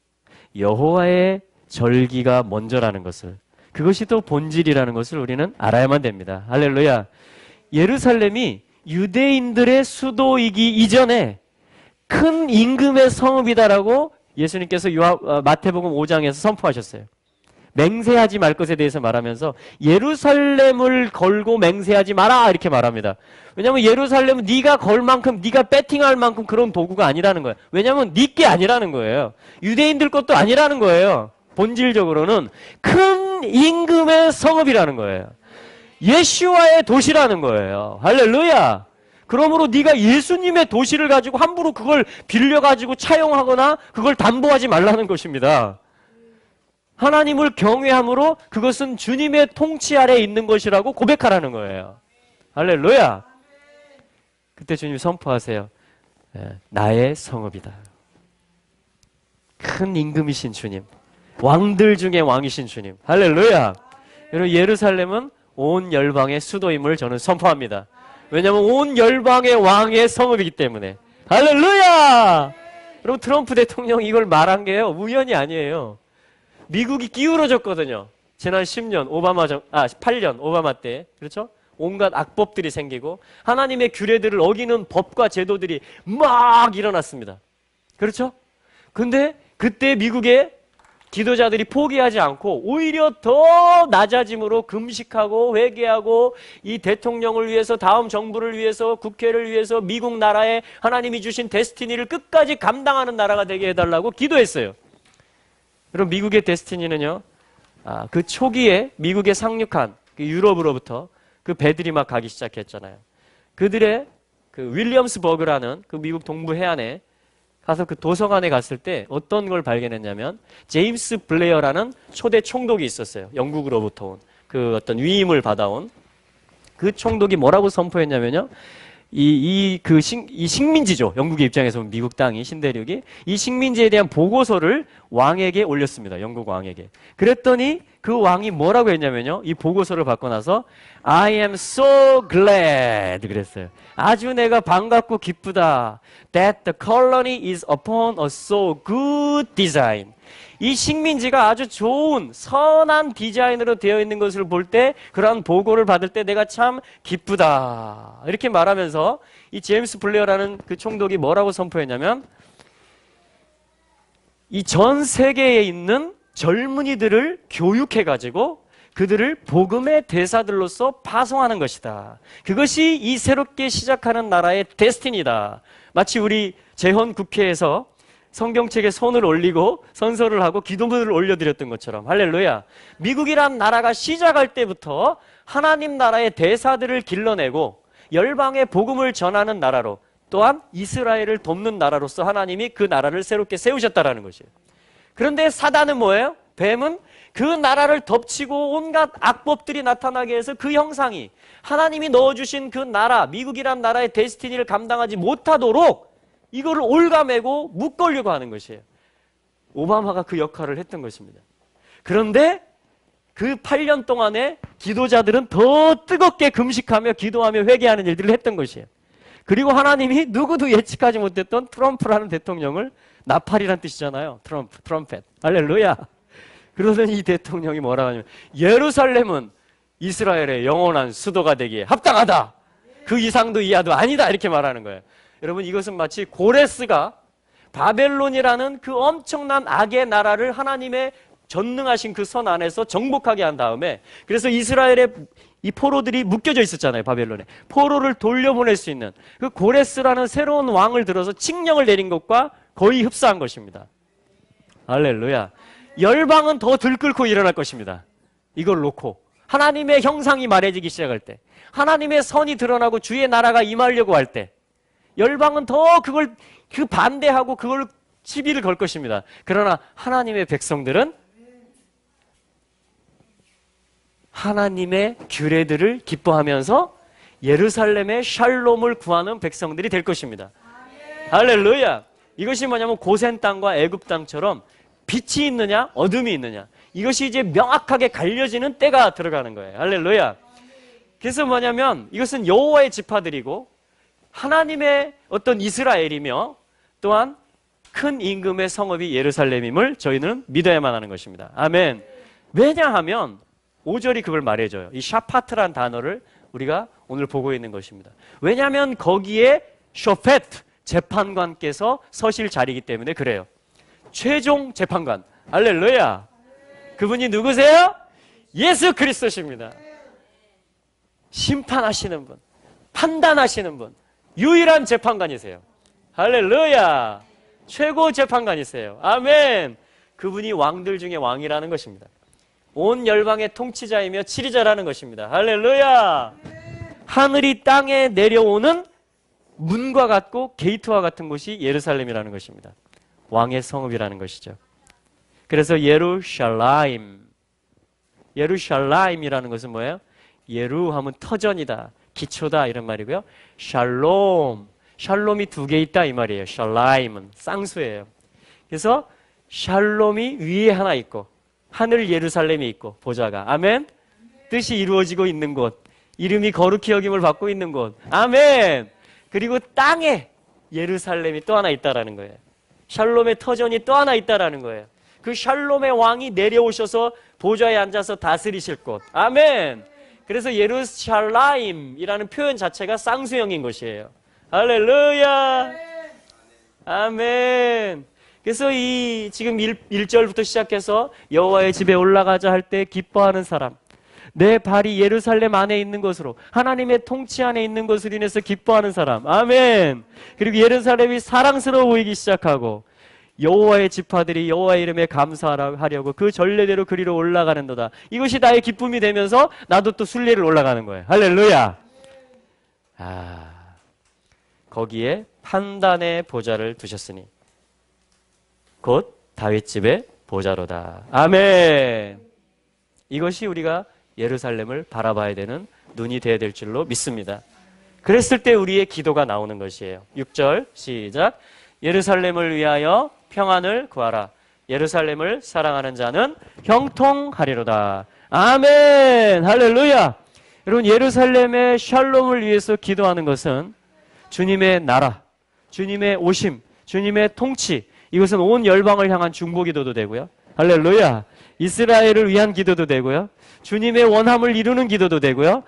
Speaker 1: 여호와의 절기가 먼저라는 것을, 그것이 또 본질이라는 것을 우리는 알아야만 됩니다. 할렐루야. 예루살렘이 유대인들의 수도이기 이전에 큰 임금의 성읍이다라고 예수님께서 마태복음 5장에서 선포하셨어요. 맹세하지 말 것에 대해서 말하면서 예루살렘을 걸고 맹세하지 마라 이렇게 말합니다. 왜냐하면 예루살렘은 네가 걸 만큼, 네가 배팅할 만큼 그런 도구가 아니라는 거예요. 왜냐하면 네 게 아니라는 거예요. 유대인들 것도 아니라는 거예요. 본질적으로는 큰 임금의 성읍이라는 거예요. 예수와의 도시라는 거예요. 할렐루야. 그러므로 네가 예수님의 도시를 가지고 함부로 그걸 빌려가지고 차용하거나 그걸 담보하지 말라는 것입니다. 하나님을 경외함으로 그것은 주님의 통치 아래에 있는 것이라고 고백하라는 거예요. 할렐루야. 그때 주님이 선포하세요. 나의 성읍이다. 큰 임금이신 주님, 왕들 중에 왕이신 주님. 할렐루야. 여러분, 예루살렘은 온 열방의 수도임을 저는 선포합니다. 왜냐하면 온 열방의 왕의 성읍이기 때문에. 할렐루야. 여러분, 트럼프 대통령이 이걸 말한 게요, 우연이 아니에요. 미국이 기울어졌거든요. 지난 10년 8년 오바마 때. 그렇죠? 온갖 악법들이 생기고 하나님의 규례들을 어기는 법과 제도들이 막 일어났습니다. 그렇죠? 근데 그때 미국의 기도자들이 포기하지 않고 오히려 더 낮아짐으로 금식하고 회개하고 이 대통령을 위해서, 다음 정부를 위해서, 국회를 위해서, 미국 나라에 하나님이 주신 데스티니를 끝까지 감당하는 나라가 되게 해달라고 기도했어요. 그럼 미국의 데스티니는요, 그 초기에 미국에 상륙한 그 유럽으로부터 그 배들이 막 가기 시작했잖아요. 그들의 그 윌리엄스버그라는 그 미국 동부 해안에 가서 그 도서관에 갔을 때 어떤 걸 발견했냐면 제임스 블레어라는 초대 총독이 있었어요. 영국으로부터 온 그 어떤 위임을 받아온 그 총독이 뭐라고 선포했냐면요. 이 식민지죠. 영국의 입장에서 보면 미국 땅이, 신대륙이 이 식민지에 대한 보고서를 왕에게 올렸습니다. 영국 왕에게. 그랬더니 그 왕이 뭐라고 했냐면요. 이 보고서를 받고 나서 I am so glad 그랬어요. 아주 내가 반갑고 기쁘다. That the colony is upon a so good design. 이 식민지가 아주 좋은 선한 디자인으로 되어 있는 것을 볼 때, 그러한 보고를 받을 때 내가 참 기쁘다. 이렇게 말하면서 이 제임스 블레어라는 그 총독이 뭐라고 선포했냐면 이 전 세계에 있는 젊은이들을 교육해가지고 그들을 복음의 대사들로서 파송하는 것이다. 그것이 이 새롭게 시작하는 나라의 데스티니다. 마치 우리 재헌 국회에서 성경책에 손을 올리고 선서를 하고 기도문을 올려드렸던 것처럼, 할렐루야. 미국이란 나라가 시작할 때부터 하나님 나라의 대사들을 길러내고 열방의 복음을 전하는 나라로, 또한 이스라엘을 돕는 나라로서 하나님이 그 나라를 새롭게 세우셨다라는 것이에요. 그런데 사단은 뭐예요? 뱀은 그 나라를 덮치고 온갖 악법들이 나타나게 해서 그 형상이 하나님이 넣어주신 그 나라, 미국이란 나라의 데스티니를 감당하지 못하도록 이거를 올가매고 묶으려고 하는 것이에요. 오바마가 그 역할을 했던 것입니다. 그런데 그 8년 동안에 기도자들은 더 뜨겁게 금식하며 기도하며 회개하는 일들을 했던 것이에요. 그리고 하나님이 누구도 예측하지 못했던 트럼프라는 대통령을, 나팔이란 뜻이잖아요. 트럼펫. 할렐루야. 그러더니 이 대통령이 뭐라고 하냐면 예루살렘은 이스라엘의 영원한 수도가 되기에 합당하다. 그 이상도 이하도 아니다. 이렇게 말하는 거예요. 여러분, 이것은 마치 고레스가 바벨론이라는 그 엄청난 악의 나라를 하나님의 전능하신 그 선 안에서 정복하게 한 다음에, 그래서 이스라엘의 이 포로들이 묶여져 있었잖아요. 바벨론에. 포로를 돌려보낼 수 있는 그 고레스라는 새로운 왕을 들어서 칙령을 내린 것과 거의 흡사한 것입니다. 할렐루야. 열방은 더 들끓고 일어날 것입니다. 이걸 놓고 하나님의 형상이 말해지기 시작할 때, 하나님의 선이 드러나고 주의 나라가 임하려고 할 때, 열방은 더 그걸 반대하고 그걸 시비를 걸 것입니다. 그러나 하나님의 백성들은 하나님의 규례들을 기뻐하면서 예루살렘의 샬롬을 구하는 백성들이 될 것입니다. 할렐루야. 이것이 뭐냐면 고센 땅과 애굽 땅처럼 빛이 있느냐 어둠이 있느냐, 이것이 이제 명확하게 갈려지는 때가 들어가는 거예요. 할렐루야. 그래서 뭐냐면 이것은 여호와의 지파들이고 하나님의 어떤 이스라엘이며 또한 큰 임금의 성읍이 예루살렘임을 저희는 믿어야만 하는 것입니다. 아멘. 왜냐하면 5절이 그걸 말해줘요. 이 샤파트란 단어를 우리가 오늘 보고 있는 것입니다. 왜냐하면 거기에 쇼페트, 재판관께서 서실 자리이기 때문에 그래요. 최종 재판관. 할렐루야. 그분이 누구세요? 예수 그리스도십니다. 심판하시는 분, 판단하시는 분, 유일한 재판관이세요. 할렐루야. 최고 재판관이세요. 아멘. 그분이 왕들 중에 왕이라는 것입니다. 온 열방의 통치자이며 치리자라는 것입니다. 할렐루야. 하늘이 땅에 내려오는 문과 같고 게이트와 같은 곳이 예루살렘이라는 것입니다. 왕의 성읍이라는 것이죠. 그래서 예루샬라임. 예루샬라임이라는 것은 뭐예요? 예루 하면 터전이다, 기초다 이런 말이고요. 샬롬. 샬롬이 2개 있다 이 말이에요. 샬라임은 쌍수예요. 그래서 샬롬이 위에 하나 있고 하늘 예루살렘이 있고 보좌가, 아멘. 뜻이 이루어지고 있는 곳, 이름이 거룩히 여김을 받고 있는 곳, 아멘. 그리고 땅에 예루살렘이 또 하나 있다라는 거예요. 샬롬의 터전이 또 하나 있다라는 거예요. 그 샬롬의 왕이 내려오셔서 보좌에 앉아서 다스리실 곳, 아멘. 그래서 예루샬라임이라는 표현 자체가 쌍수형인 것이에요. 할렐루야. 아멘. 그래서 이 지금 1절부터 시작해서 여호와의 집에 올라가자 할 때 기뻐하는 사람, 내 발이 예루살렘 안에 있는 것으로, 하나님의 통치 안에 있는 것으로 인해서 기뻐하는 사람. 아멘. 그리고 예루살렘이 사랑스러워 보이기 시작하고 여호와의 지파들이 여호와의 이름에 감사하려고 그 전례대로 그리로 올라가는도다. 이것이 나의 기쁨이 되면서 나도 또 순례를 올라가는 거예요. 할렐루야. 거기에 판단의 보좌를 두셨으니 곧 다윗집의 보좌로다. 아멘. 이것이 우리가 예루살렘을 바라봐야 되는 눈이 되어야 될 줄로 믿습니다. 그랬을 때 우리의 기도가 나오는 것이에요. 6절 시작. 예루살렘을 위하여 평안을 구하라. 예루살렘을 사랑하는 자는 형통하리로다. 아멘. 할렐루야. 여러분, 예루살렘의 샬롬을 위해서 기도하는 것은 주님의 나라, 주님의 오심, 주님의 통치, 이것은 온 열방을 향한 중보 기도도 되고요. 할렐루야. 이스라엘을 위한 기도도 되고요. 주님의 원함을 이루는 기도도 되고요.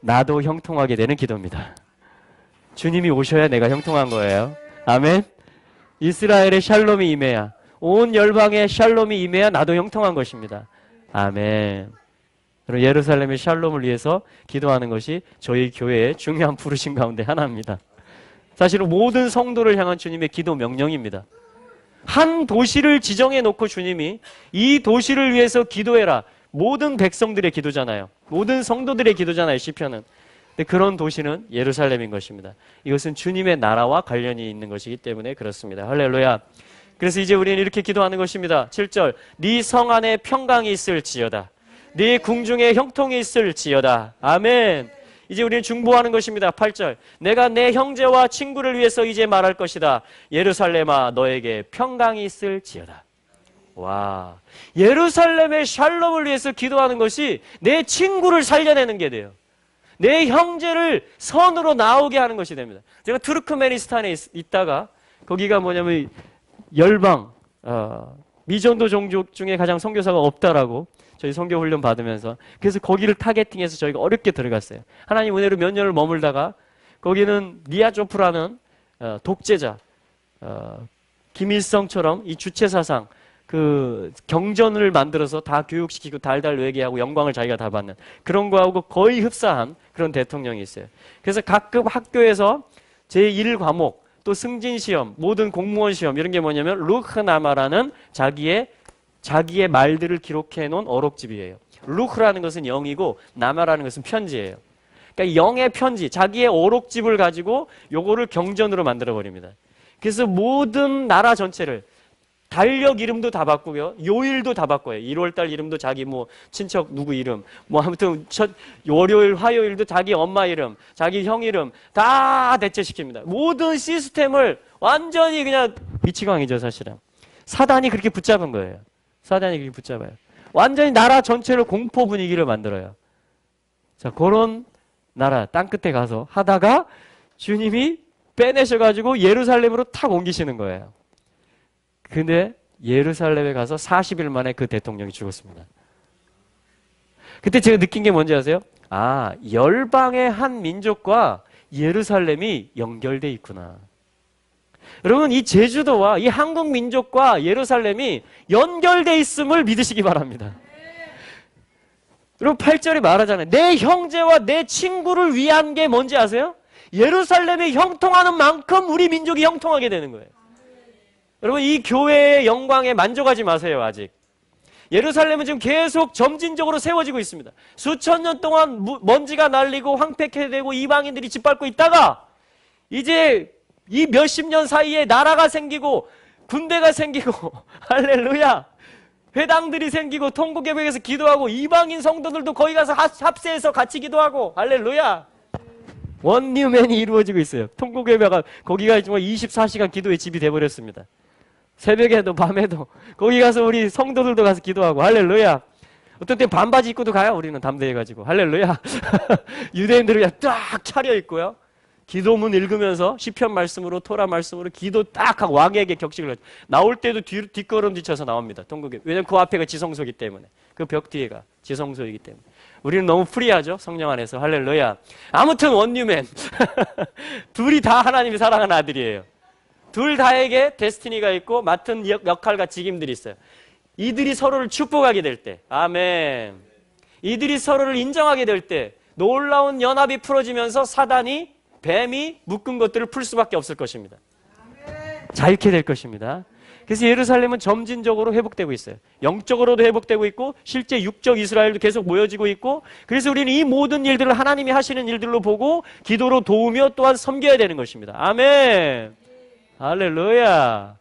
Speaker 1: 나도 형통하게 되는 기도입니다. 주님이 오셔야 내가 형통한 거예요. 아멘. 이스라엘의 샬롬이 임해야, 온 열방의 샬롬이 임해야 나도 형통한 것입니다. 아멘. 여러분, 예루살렘의 샬롬을 위해서 기도하는 것이 저희 교회의 중요한 부르심 가운데 하나입니다. 사실은 모든 성도를 향한 주님의 기도 명령입니다. 한 도시를 지정해 놓고 주님이 이 도시를 위해서 기도해라. 모든 백성들의 기도잖아요. 모든 성도들의 기도잖아요, 시편은. 근데 그런 도시는 예루살렘인 것입니다. 이것은 주님의 나라와 관련이 있는 것이기 때문에 그렇습니다. 할렐루야. 그래서 이제 우리는 이렇게 기도하는 것입니다. 7절. 네 성 안에 평강이 있을지어다. 네 궁중에 형통이 있을지어다. 아멘. 이제 우리는 중보하는 것입니다. 8절. 내가 내 형제와 친구를 위해서 이제 말할 것이다. 예루살렘아, 너에게 평강이 있을지어다. 와, 예루살렘의 샬롬을 위해서 기도하는 것이 내 친구를 살려내는 게 돼요. 내 형제를 선으로 나오게 하는 것이 됩니다. 제가 투르크메니스탄에 있다가 거기가 뭐냐면 열방, 미전도 종족 중에 가장 선교사가 없다라고 저희 선교 훈련 받으면서, 그래서 거기를 타겟팅해서 저희가 어렵게 들어갔어요. 하나님 은혜로 몇 년을 머물다가 거기는 니아조프라는 독재자, 김일성처럼 이 주체사상, 그 경전을 만들어서 다 교육시키고 달달 외계하고 영광을 자기가 다 받는 그런 거하고 거의 흡사한 그런 대통령이 있어요. 그래서 각급 학교에서 제1과목 또 승진시험, 모든 공무원 시험 이런 게 뭐냐면 루흐나마라는 자기의 말들을 기록해 놓은 어록집이에요. 루흐라는 것은 영이고 나마라는 것은 편지예요. 그러니까 영의 편지, 자기의 어록집을 가지고 요거를 경전으로 만들어 버립니다. 그래서 모든 나라 전체를 달력 이름도 다 바꾸고요. 요일도 다 바꿔요. 1월달 이름도 자기 뭐 친척 누구 이름, 뭐 아무튼 월요일, 화요일도 자기 엄마 이름, 자기 형 이름 다 대체시킵니다. 모든 시스템을 완전히 그냥 미치광이죠, 사실은. 사단이 그렇게 붙잡은 거예요. 사단이 그렇게 붙잡아요. 완전히 나라 전체를 공포 분위기를 만들어요. 자, 그런 나라 땅끝에 가서 하다가 주님이 빼내셔가지고 예루살렘으로 탁 옮기시는 거예요. 근데 예루살렘에 가서 40일 만에 그 대통령이 죽었습니다. 그때 제가 느낀 게 뭔지 아세요? 아, 열방의 한 민족과 예루살렘이 연결돼 있구나. 여러분, 이 제주도와 이 한국 민족과 예루살렘이 연결돼 있음을 믿으시기 바랍니다. 여러분, 8절에 말하잖아요. 내 형제와 내 친구를 위한 게 뭔지 아세요? 예루살렘이 형통하는 만큼 우리 민족이 형통하게 되는 거예요. 여러분, 이 교회의 영광에 만족하지 마세요, 아직. 예루살렘은 지금 계속 점진적으로 세워지고 있습니다. 수천 년 동안 먼지가 날리고 황폐되고 이방인들이 짓밟고 있다가 이제 이 몇십 년 사이에 나라가 생기고 군대가 생기고 할렐루야, 회당들이 생기고 통곡예배에서 기도하고 이방인 성도들도 거기 가서 합세해서 같이 기도하고 할렐루야, 원뉴맨이 이루어지고 있어요. 통곡예배가 거기가 정말 24시간 기도의 집이 돼버렸습니다. 새벽에도 밤에도 거기 가서 우리 성도들도 가서 기도하고 할렐루야. 어떤 때 반바지 입고도 가요. 우리는 담대해가지고 할렐루야. 유대인들은 그냥 딱 차려입고요, 기도문 읽으면서 시편 말씀으로 토라 말씀으로 기도 딱 하고 왕에게 격식을 하죠. 나올 때도 뒷걸음 뒤쳐서 나옵니다. 통곡에. 왜냐면 그 앞에가 지성소이기 때문에, 그 벽 뒤에가 지성소이기 때문에. 우리는 너무 프리하죠, 성령 안에서. 할렐루야. 아무튼 원뉴맨 둘이 다 하나님이 사랑하는 아들이에요. 둘 다에게 데스티니가 있고 맡은 역할과 직임들이 있어요. 이들이 서로를 축복하게 될 때, 아멘. 이들이 서로를 인정하게 될 때 놀라운 연합이 풀어지면서 사단이, 뱀이 묶은 것들을 풀 수밖에 없을 것입니다. 자유케 될 것입니다. 그래서 예루살렘은 점진적으로 회복되고 있어요. 영적으로도 회복되고 있고 실제 육적 이스라엘도 계속 모여지고 있고, 그래서 우리는 이 모든 일들을 하나님이 하시는 일들로 보고 기도로 도우며 또한 섬겨야 되는 것입니다. 아멘. 할렐루야.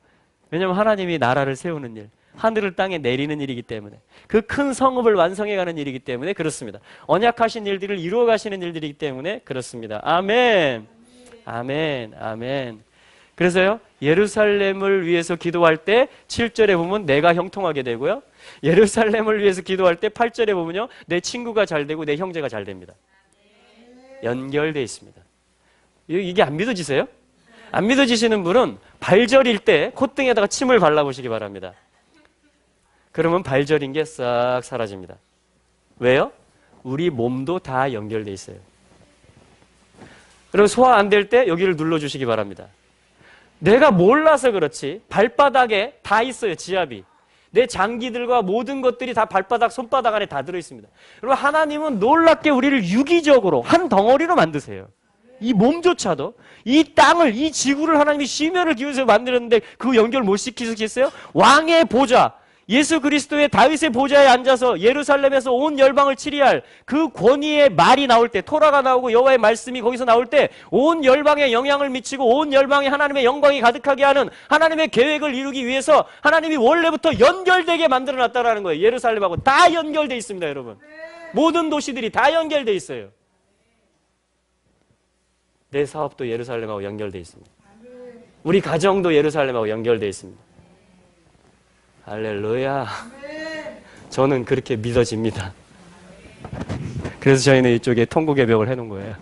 Speaker 1: 왜냐하면 하나님이 나라를 세우는 일, 하늘을 땅에 내리는 일이기 때문에, 그 큰 성읍을 완성해가는 일이기 때문에 그렇습니다. 언약하신 일들을 이루어가시는 일들이기 때문에 그렇습니다. 아멘. 아멘. 아멘. 그래서요, 예루살렘을 위해서 기도할 때 7절에 보면 내가 형통하게 되고요, 예루살렘을 위해서 기도할 때 8절에 보면요, 내 친구가 잘 되고 내 형제가 잘 됩니다. 연결되어 있습니다. 이게 안 믿어지세요? 안 믿어지시는 분은 발절일 때 콧등에다가 침을 발라보시기 바랍니다. 그러면 발절인 게 싹 사라집니다. 왜요? 우리 몸도 다 연결되어 있어요. 그리고 소화 안 될 때 여기를 눌러주시기 바랍니다. 내가 몰라서 그렇지 발바닥에 다 있어요. 지압이. 내 장기들과 모든 것들이 다 발바닥, 손바닥 안에 다 들어있습니다. 그리고 하나님은 놀랍게 우리를 유기적으로 한 덩어리로 만드세요. 이 몸조차도, 이 땅을, 이 지구를 하나님이 심혈을 기울여서 만들었는데 그 연결 못 시키겠어요? 왕의 보좌, 예수 그리스도의 다윗의 보좌에 앉아서 예루살렘에서 온 열방을 치리할 그 권위의 말이 나올 때, 토라가 나오고 여호와의 말씀이 거기서 나올 때 온 열방에 영향을 미치고 온 열방에 하나님의 영광이 가득하게 하는 하나님의 계획을 이루기 위해서 하나님이 원래부터 연결되게 만들어놨다는 거예요. 예루살렘하고 다 연결되어 있습니다, 여러분. 모든 도시들이 다 연결되어 있어요. 내 사업도 예루살렘하고 연결되어 있습니다. 우리 가정도 예루살렘하고 연결되어 있습니다. 할렐루야. 저는 그렇게 믿어집니다. 그래서 저희는 이쪽에 통곡의 벽을 해놓은 거예요.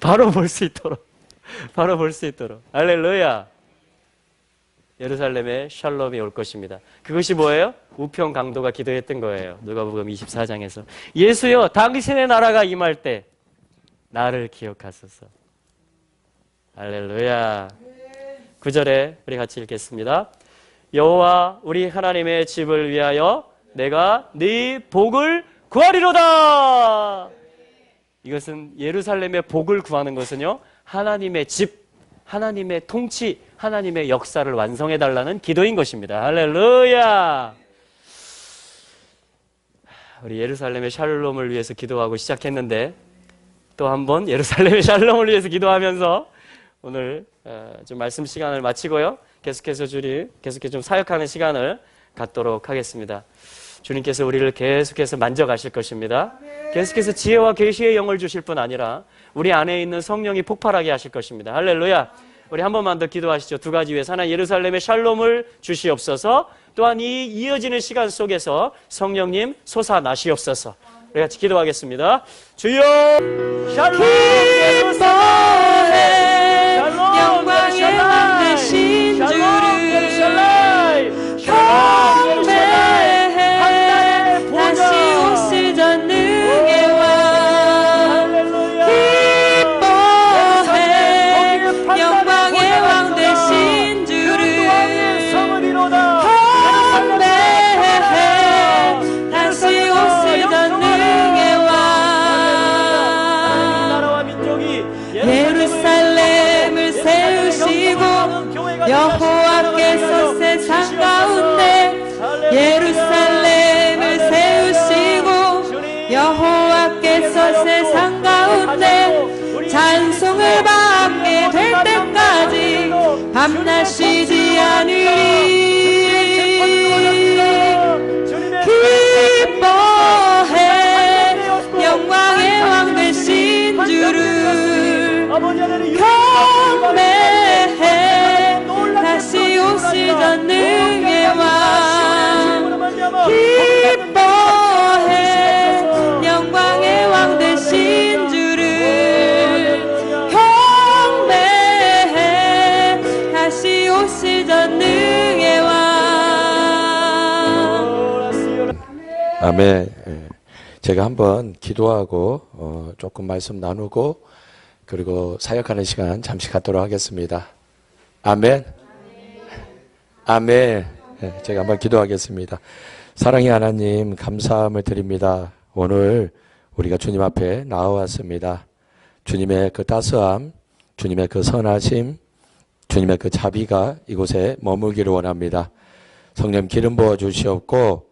Speaker 1: 바로 볼 수 있도록. 바로 볼 수 있도록. 할렐루야. 예루살렘에 샬롬이 올 것입니다. 그것이 뭐예요? 우편 강도가 기도했던 거예요. 누가복음 24장에서. 예수여, 당신의 나라가 임할 때 나를 기억하소서. 할렐루야. 9절에 우리 같이 읽겠습니다. 여호와 우리 하나님의 집을 위하여 내가 네 복을 구하리로다. 이것은 예루살렘의 복을 구하는 것은요, 하나님의 집, 하나님의 통치, 하나님의 역사를 완성해달라는 기도인 것입니다. 할렐루야. 우리 예루살렘의 샬롬을 위해서 기도하고 시작했는데 또 한번 예루살렘의 샬롬을 위해서 기도하면서 오늘 좀 말씀 시간을 마치고요, 계속해서 좀 사역하는 시간을 갖도록 하겠습니다. 주님께서 우리를 계속해서 만져가실 것입니다. 계속해서 지혜와 계시의 영을 주실 뿐 아니라 우리 안에 있는 성령이 폭발하게 하실 것입니다. 할렐루야. 우리 한 번만 더 기도하시죠. 두 가지 위해서. 하나, 예루살렘의 샬롬을 주시옵소서. 또한 이 이어지는 시간 속에서 성령님 솟아나시옵소서. 우리 같이 기도하겠습니다. 주여, 샬롬 예루살렘,
Speaker 2: 영광의 왕 되신 주를 경배해. 다시 오시던 능의 왕 기뻐해. 영광의 왕 되신 주를 경배해. 다시 오시던 능의 왕. 예루살렘을 세우시고 여호와께서 세상 가운데, 예루살렘을 세우시고 여호와께서 세상 가운데 찬송을 받게 될 때까지 밤낮 쉬지 않으리. 기뻐해. 영광의 왕 되신 주를 경배해. 다시 오시던 능의 왕 기뻐해. 영광의 왕 되신 주를 경배해. 다시 오시던 능의 왕.
Speaker 3: 아멘. 제가 한번 기도하고 조금 말씀 나누고 그리고 사역하는 시간 잠시 갖도록 하겠습니다. 아멘. 아멘. 네, 제가 한번 기도하겠습니다. 사랑의 하나님, 감사함을 드립니다. 오늘 우리가 주님 앞에 나와왔습니다. 주님의 그 따스함, 주님의 그 선하심, 주님의 그 자비가 이곳에 머물기를 원합니다. 성령 기름 부어 주시옵고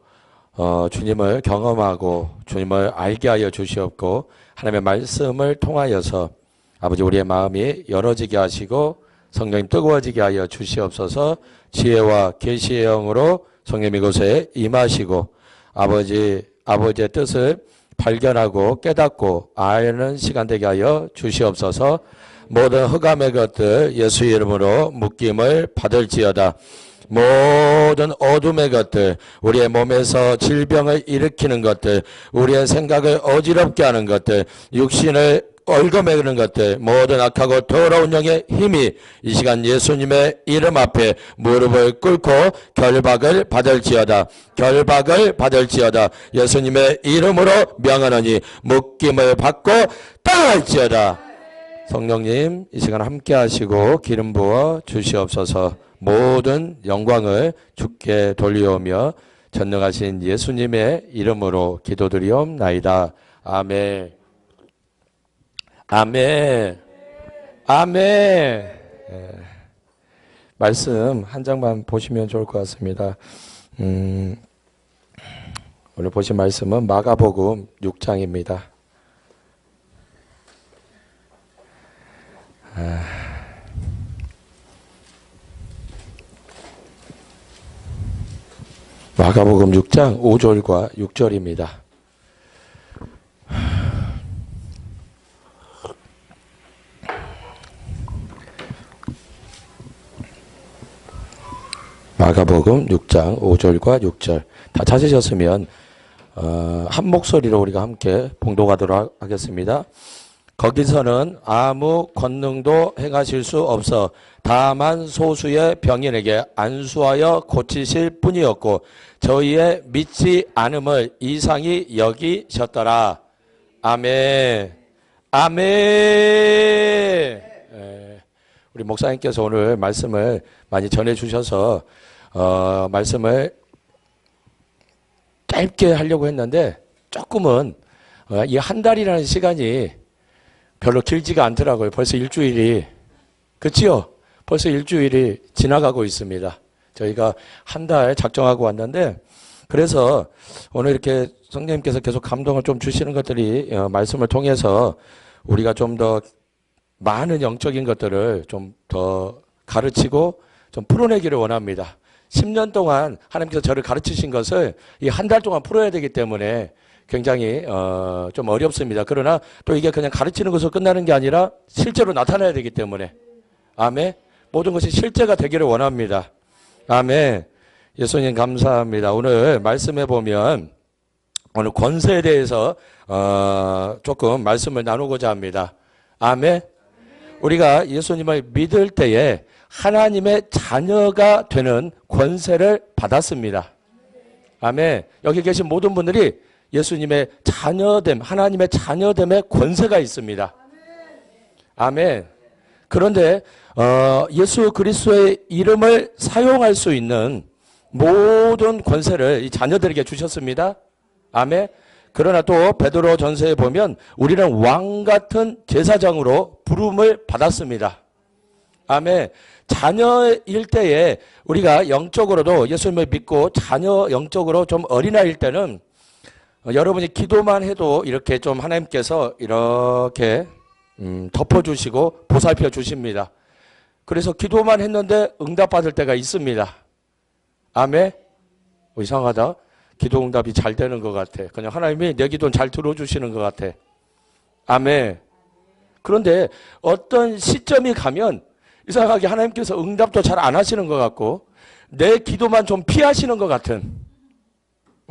Speaker 3: 주님을 경험하고 주님을 알게 하여 주시옵고 하나님의 말씀을 통하여서 아버지 우리의 마음이 열어지게 하시고 성령님 뜨거워지게 하여 주시옵소서. 지혜와 계시의 영으로 성령 이곳에 임하시고 아버지의 뜻을 발견하고 깨닫고 아는 시간 되게 하여 주시옵소서. 모든 흑암의 것들 예수 이름으로 묶임을 받을지어다. 모든 어둠의 것들, 우리의 몸에서 질병을 일으키는 것들, 우리의 생각을 어지럽게 하는 것들, 육신을 얽어매는 것들, 모든 악하고 더러운 영의 힘이 이 시간 예수님의 이름 앞에 무릎을 꿇고 결박을 받을지어다. 결박을 받을지어다. 예수님의 이름으로 명하노니 묶임을 받고 떠날지어다. 성령님 이 시간 함께 하시고 기름 부어 주시옵소서. 모든 영광을 주께 돌리오며 전능하신 예수님의 이름으로 기도드리옵나이다. 아멘. 아멘. 아멘. 예. 말씀 한 장만 보시면 좋을 것 같습니다. 오늘 보신 말씀은 마가복음 6장입니다. 마가복음 6장 5절과 6절입니다. 마가복음 6장 5절과 6절 다 찾으셨으면 한 목소리로 우리가 함께 봉독하도록 하겠습니다. 거기서는 아무 권능도 행하실 수 없어 다만 소수의 병인에게 안수하여 고치실 뿐이었고 저희의 믿지 않음을 이상히 여기셨더라. 아멘. 아멘. 우리 목사님께서 오늘 말씀을 많이 전해주셔서 말씀을 짧게 하려고 했는데 조금은 이 한 달이라는 시간이 별로 길지가 않더라고요. 벌써 일주일이, 그치요? 벌써 일주일이 지나가고 있습니다. 저희가 한 달 작정하고 왔는데, 그래서 오늘 이렇게 성령님께서 계속 감동을 좀 주시는 것들이 말씀을 통해서 우리가 좀 더 많은 영적인 것들을 좀 더 가르치고 좀 풀어내기를 원합니다. 10년 동안 하나님께서 저를 가르치신 것을 이 한 달 동안 풀어야 되기 때문에 굉장히 좀 어렵습니다. 그러나 또 이게 그냥 가르치는 것으로 끝나는 게 아니라 실제로 나타나야 되기 때문에 아멘. 모든 것이 실제가 되기를 원합니다. 아멘. 예수님 감사합니다. 오늘 말씀해 보면 오늘 권세에 대해서 조금 말씀을 나누고자 합니다. 아멘. 우리가 예수님을 믿을 때에 하나님의 자녀가 되는 권세를 받았습니다. 아멘. 여기 계신 모든 분들이 예수님의 자녀됨, 하나님의 자녀됨의 권세가 있습니다. 아멘. 그런데 예수 그리스도의 이름을 사용할 수 있는 모든 권세를 이 자녀들에게 주셨습니다. 아멘. 그러나 또 베드로 전서에 보면 우리는 왕 같은 제사장으로 부름을 받았습니다. 아멘. 자녀일 때에 우리가 영적으로도 예수님을 믿고 자녀 영적으로 좀 어린아이일 때는 여러분이 기도만 해도 이렇게 좀 하나님께서 이렇게 덮어주시고 보살펴 주십니다. 그래서 기도만 했는데 응답받을 때가 있습니다. 아멘. 이상하다. 기도 응답이 잘 되는 것 같아. 그냥 하나님이 내 기도는 잘 들어주시는 것 같아. 아멘. 그런데 어떤 시점이 가면 이상하게 하나님께서 응답도 잘 안 하시는 것 같고 내 기도만 좀 피하시는 것 같은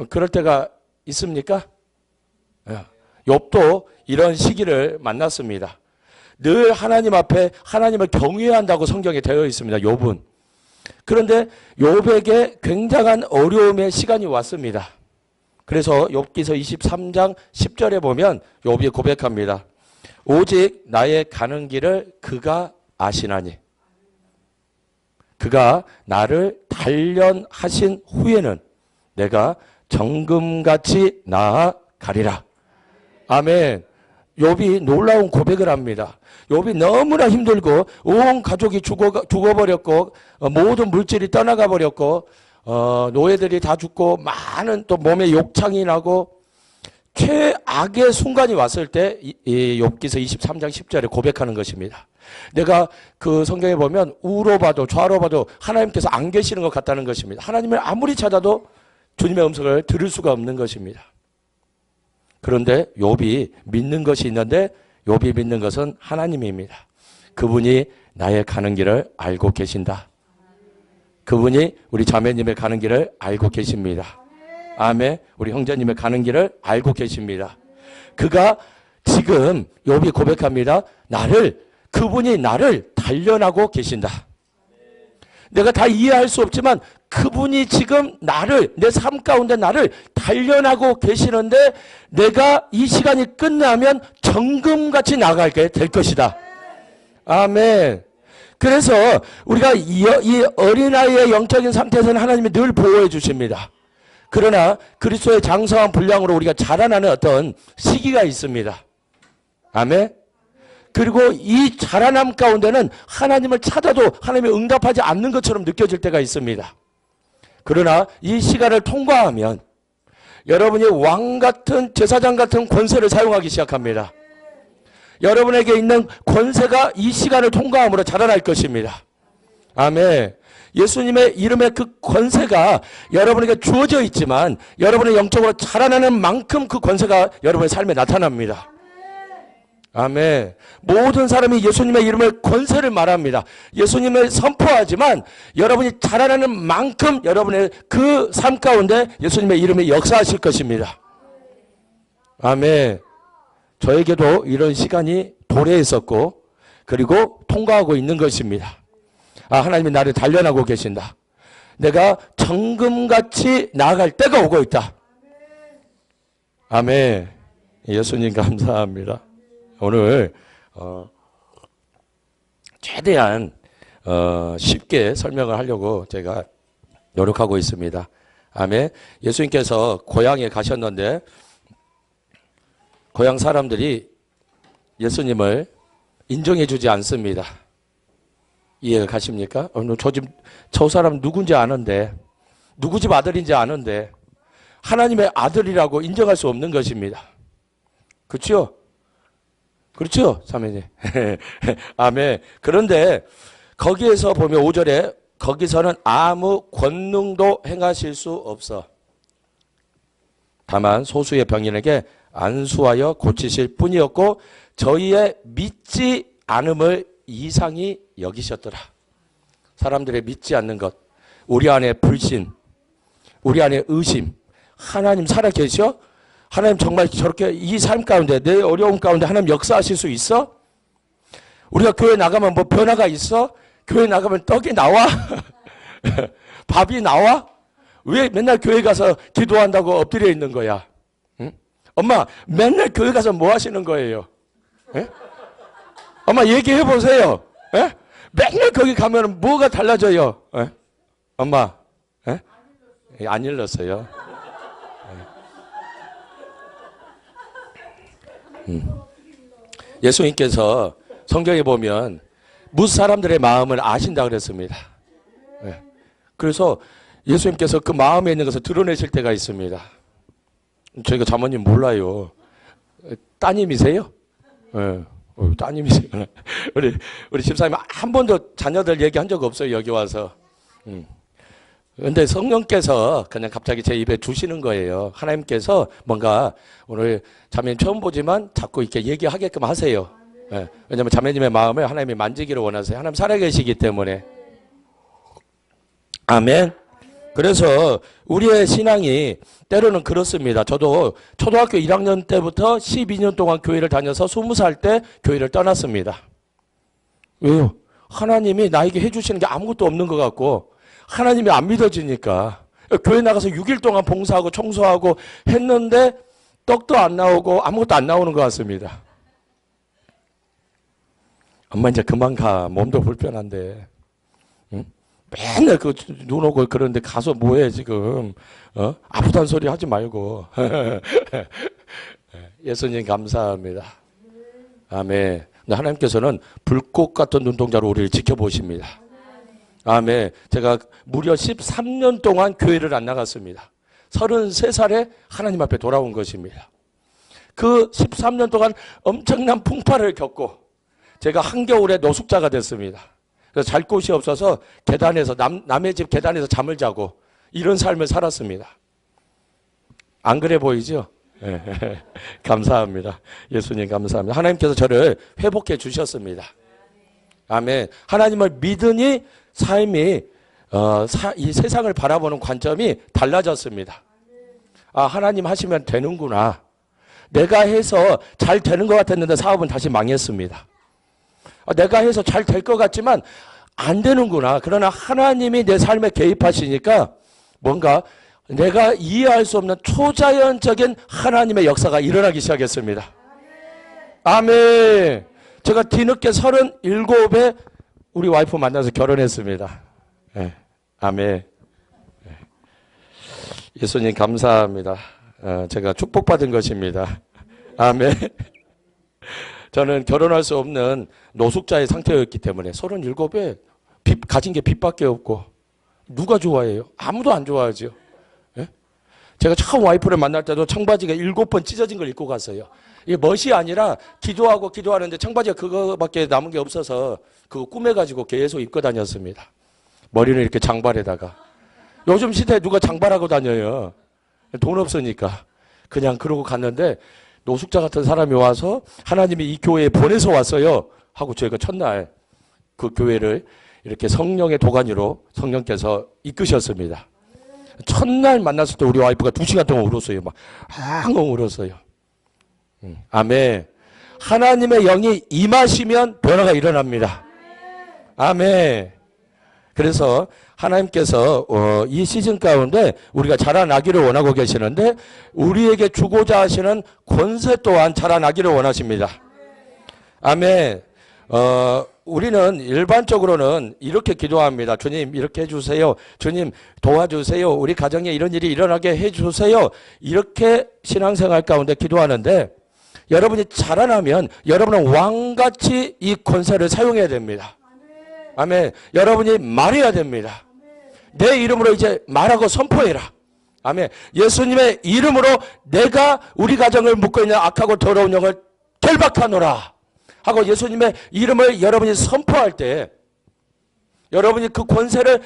Speaker 3: 그럴 때가 있습니까? 욥도 이런 시기를 만났습니다. 늘 하나님 앞에 하나님을 경외한다고 성경에 되어 있습니다. 욥은. 그런데 욥에게 굉장한 어려움의 시간이 왔습니다. 그래서 욥기서 23장 10절에 보면 욥이 고백합니다. 오직 나의 가는 길을 그가 아시나니. 그가 나를 단련하신 후에는 내가 정금같이 나아가리라. 아멘. 욥이 놀라운 고백을 합니다. 욥이 너무나 힘들고 온 가족이 죽어버렸고 모든 물질이 떠나가 버렸고 노예들이 다 죽고 많은 또 몸에 욕창이 나고 최악의 순간이 왔을 때 욥기서 23장 10절에 고백하는 것입니다. 내가 그 성경에 보면 우로 봐도 좌로 봐도 하나님께서 안 계시는 것 같다는 것입니다. 하나님을 아무리 찾아도 주님의 음성을 들을 수가 없는 것입니다. 그런데 욥이 믿는 것이 있는데 욥이 믿는 것은 하나님입니다. 그분이 나의 가는 길을 알고 계신다. 그분이 우리 자매님의 가는 길을 알고 계십니다. 아멘. 우리 형제님의 가는 길을 알고 계십니다. 그가 지금 욥이 고백합니다. 그분이 나를 단련하고 계신다. 내가 다 이해할 수 없지만 그분이 지금 내 삶 가운데 나를 단련하고 계시는데 내가 이 시간이 끝나면 정금같이 나가게 될 것이다. 아멘. 그래서 우리가 이 어린아이의 영적인 상태에서는 하나님이 늘 보호해 주십니다. 그러나 그리스도의 장성한 분량으로 우리가 자라나는 어떤 시기가 있습니다. 아멘. 그리고 이 자라남 가운데는 하나님을 찾아도 하나님이 응답하지 않는 것처럼 느껴질 때가 있습니다. 그러나 이 시간을 통과하면 여러분이 왕 같은 제사장 같은 권세를 사용하기 시작합니다. 여러분에게 있는 권세가 이 시간을 통과함으로 자라날 것입니다. 아멘. 예수님의 이름의 그 권세가 여러분에게 주어져 있지만 여러분의 영적으로 자라나는 만큼 그 권세가 여러분의 삶에 나타납니다. 아멘. 모든 사람이 예수님의 이름의 권세를 말합니다. 예수님을 선포하지만 여러분이 자라나는 만큼 여러분의 그 삶 가운데 예수님의 이름이 역사하실 것입니다. 아멘. 저에게도 이런 시간이 도래했었고 그리고 통과하고 있는 것입니다. 하나님이 나를 단련하고 계신다. 내가 정금같이 나아갈 때가 오고 있다. 아멘. 예수님 감사합니다. 오늘 최대한 쉽게 설명을 하려고 제가 노력하고 있습니다. 아멘. 예수님께서 고향에 가셨는데 고향 사람들이 예수님을 인정해 주지 않습니다. 이해가 가십니까? 저 사람 누군지 아는데 누구 집 아들인지 아는데 하나님의 아들이라고 인정할 수 없는 것입니다. 그렇죠? 그렇죠? 사모님. 아멘. 그런데 거기에서 보면 5절에 거기서는 아무 권능도 행하실 수 없어. 다만 소수의 병인에게 안수하여 고치실 뿐이었고 저희의 믿지 않음을 이상히 여기셨더라. 사람들의 믿지 않는 것, 우리 안에 불신, 우리 안에 의심, 하나님 살아계셔? 하나님 정말 저렇게 이 삶 가운데 내 어려움 가운데 하나님 역사하실 수 있어? 우리가 교회 나가면 뭐 변화가 있어? 교회 나가면 떡이 나와? 밥이 나와? 왜 맨날 교회 가서 기도한다고 엎드려 있는 거야? 응? 엄마 맨날 교회 가서 뭐 하시는 거예요? 에? 엄마 얘기해 보세요. 에? 맨날 거기 가면 뭐가 달라져요? 에? 엄마 에? 안 일렀어요. 예수님께서 성경에 보면 무슨 사람들의 마음을 아신다 그랬습니다. 네. 그래서 예수님께서 그 마음에 있는 것을 드러내실 때가 있습니다. 저희가 자모님 몰라요. 따님이세요? 네. 따님이세요. 우리 집사님 한 번도 자녀들 얘기한 적 없어요. 여기 와서. 그런데 성령께서 그냥 갑자기 제 입에 주시는 거예요. 하나님께서 뭔가 오늘 자매님 처음 보지만 자꾸 이렇게 얘기하게끔 하세요. 네. 왜냐하면 자매님의 마음을 하나님이 만지기를 원하세요. 하나님 살아계시기 때문에. 아멘. 그래서 우리의 신앙이 때로는 그렇습니다. 저도 초등학교 1학년 때부터 12년 동안 교회를 다녀서 20살 때 교회를 떠났습니다. 왜요? 하나님이 나에게 해주시는 게 아무것도 없는 것 같고 하나님이 안 믿어지니까 교회 나가서 6일 동안 봉사하고 청소하고 했는데 떡도 안 나오고 아무것도 안 나오는 것 같습니다. 엄마 이제 그만 가. 몸도 불편한데. 응? 맨날 그 눈 오고 그러는데 가서 뭐해 지금? 아프다는 소리 하지 말고. 예수님 감사합니다. 아멘. 하나님께서는 불꽃 같은 눈동자로 우리를 지켜보십니다. 아멘. 제가 무려 13년 동안 교회를 안 나갔습니다. 33살에 하나님 앞에 돌아온 것입니다. 그 13년 동안 엄청난 풍파를 겪고 제가 한겨울에 노숙자가 됐습니다. 그래서 잘 곳이 없어서 계단에서 남의 집 계단에서 잠을 자고 이런 삶을 살았습니다. 안 그래 보이죠? 감사합니다. 예수님 감사합니다. 하나님께서 저를 회복해 주셨습니다. 아멘. 하나님을 믿으니 삶이 이 세상을 바라보는 관점이 달라졌습니다. 아, 하나님 하시면 되는구나. 내가 해서 잘 되는 것 같았는데 사업은 다시 망했습니다. 내가 해서 잘 될 것 같지만 안 되는구나. 그러나 하나님이 내 삶에 개입하시니까 뭔가 내가 이해할 수 없는 초자연적인 하나님의 역사가 일어나기 시작했습니다. 아멘. 제가 뒤늦게 37에 우리 와이프 만나서 결혼했습니다. 네. 아멘. 네. 예수님 감사합니다. 제가 축복받은 것입니다. 아멘. 저는 결혼할 수 없는 노숙자의 상태였기 때문에 37에 가진 게 빚밖에 없고 누가 좋아해요? 아무도 안 좋아하죠. 예? 제가 처음 와이프를 만날 때도 청바지가 7번 찢어진 걸 입고 갔어요. 이게 멋이 아니라 기도하고 기도하는데 청바지가 그거밖에 남은 게 없어서 그거 꾸며가지고 계속 입고 다녔습니다. 머리는 이렇게 장발에다가. 요즘 시대에 누가 장발하고 다녀요? 돈 없으니까. 그냥 그러고 갔는데 노숙자 같은 사람이 와서 하나님이 이 교회에 보내서 왔어요 하고 저희가 첫날 그 교회를 이렇게 성령의 도가니로 성령께서 이끄셨습니다. 첫날 만났을 때 우리 와이프가 2시간 동안 울었어요. 막 엉엉 울었어요. 아멘. 하나님의 영이 임하시면 변화가 일어납니다. 아멘. 그래서 하나님께서 이 시즌 가운데 우리가 자라나기를 원하고 계시는데 우리에게 주고자 하시는 권세 또한 자라나기를 원하십니다. 아멘. 우리는 일반적으로는 이렇게 기도합니다. 주님 이렇게 해주세요. 주님 도와주세요. 우리 가정에 이런 일이 일어나게 해주세요. 이렇게 신앙생활 가운데 기도하는데 여러분이 자라나면 여러분은 왕같이 이 권세를 사용해야 됩니다. 아멘. 여러분이 말해야 됩니다. 내 이름으로 이제 말하고 선포해라. 아멘. 예수님의 이름으로 내가 우리 가정을 묶고 있는 악하고 더러운 영을 결박하노라 하고 예수님의 이름을 여러분이 선포할 때 여러분이 그 권세를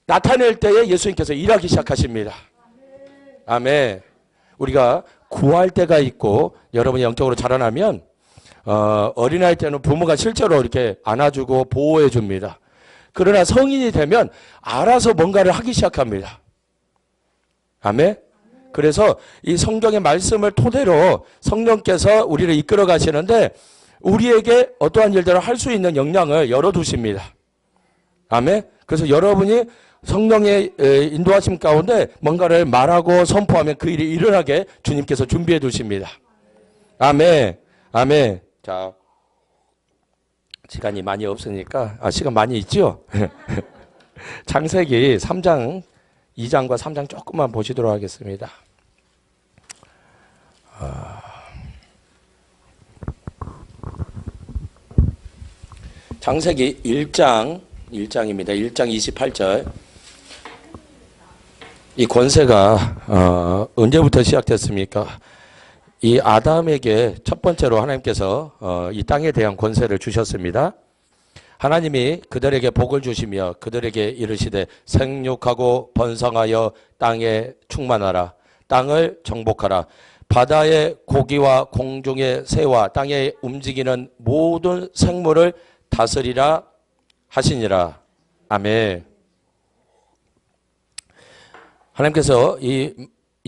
Speaker 3: 나타낼 때에 예수님께서 일하기 시작하십니다. 아멘. 우리가 구할 때가 있고 여러분이 영적으로 자라나면 어린아이 때는 부모가 실제로 이렇게 안아주고 보호해 줍니다. 그러나 성인이 되면 알아서 뭔가를 하기 시작합니다. 아멘. 그래서 이 성경의 말씀을 토대로 성령께서 우리를 이끌어 가시는데 우리에게 어떠한 일들을 할 수 있는 역량을 열어두십니다. 아멘. 그래서 여러분이 성령의 인도하심 가운데 뭔가를 말하고 선포하면 그 일이 일어나게 주님께서 준비해 두십니다. 아멘. 아멘. 자, 시간이 많이 없으니까, 시간 많이 있죠? 창세기 3장, 2장과 3장 조금만 보시도록 하겠습니다. 창세기 1장입니다. 1장 28절. 이 권세가 언제부터 시작됐습니까? 이 아담에게 첫 번째로 하나님께서 이 땅에 대한 권세를 주셨습니다. 하나님이 그들에게 복을 주시며 그들에게 이르시되 생육하고 번성하여 땅에 충만하라. 땅을 정복하라. 바다의 고기와 공중의 새와 땅에 움직이는 모든 생물을 다스리라 하시니라. 아멘. 하나님께서 이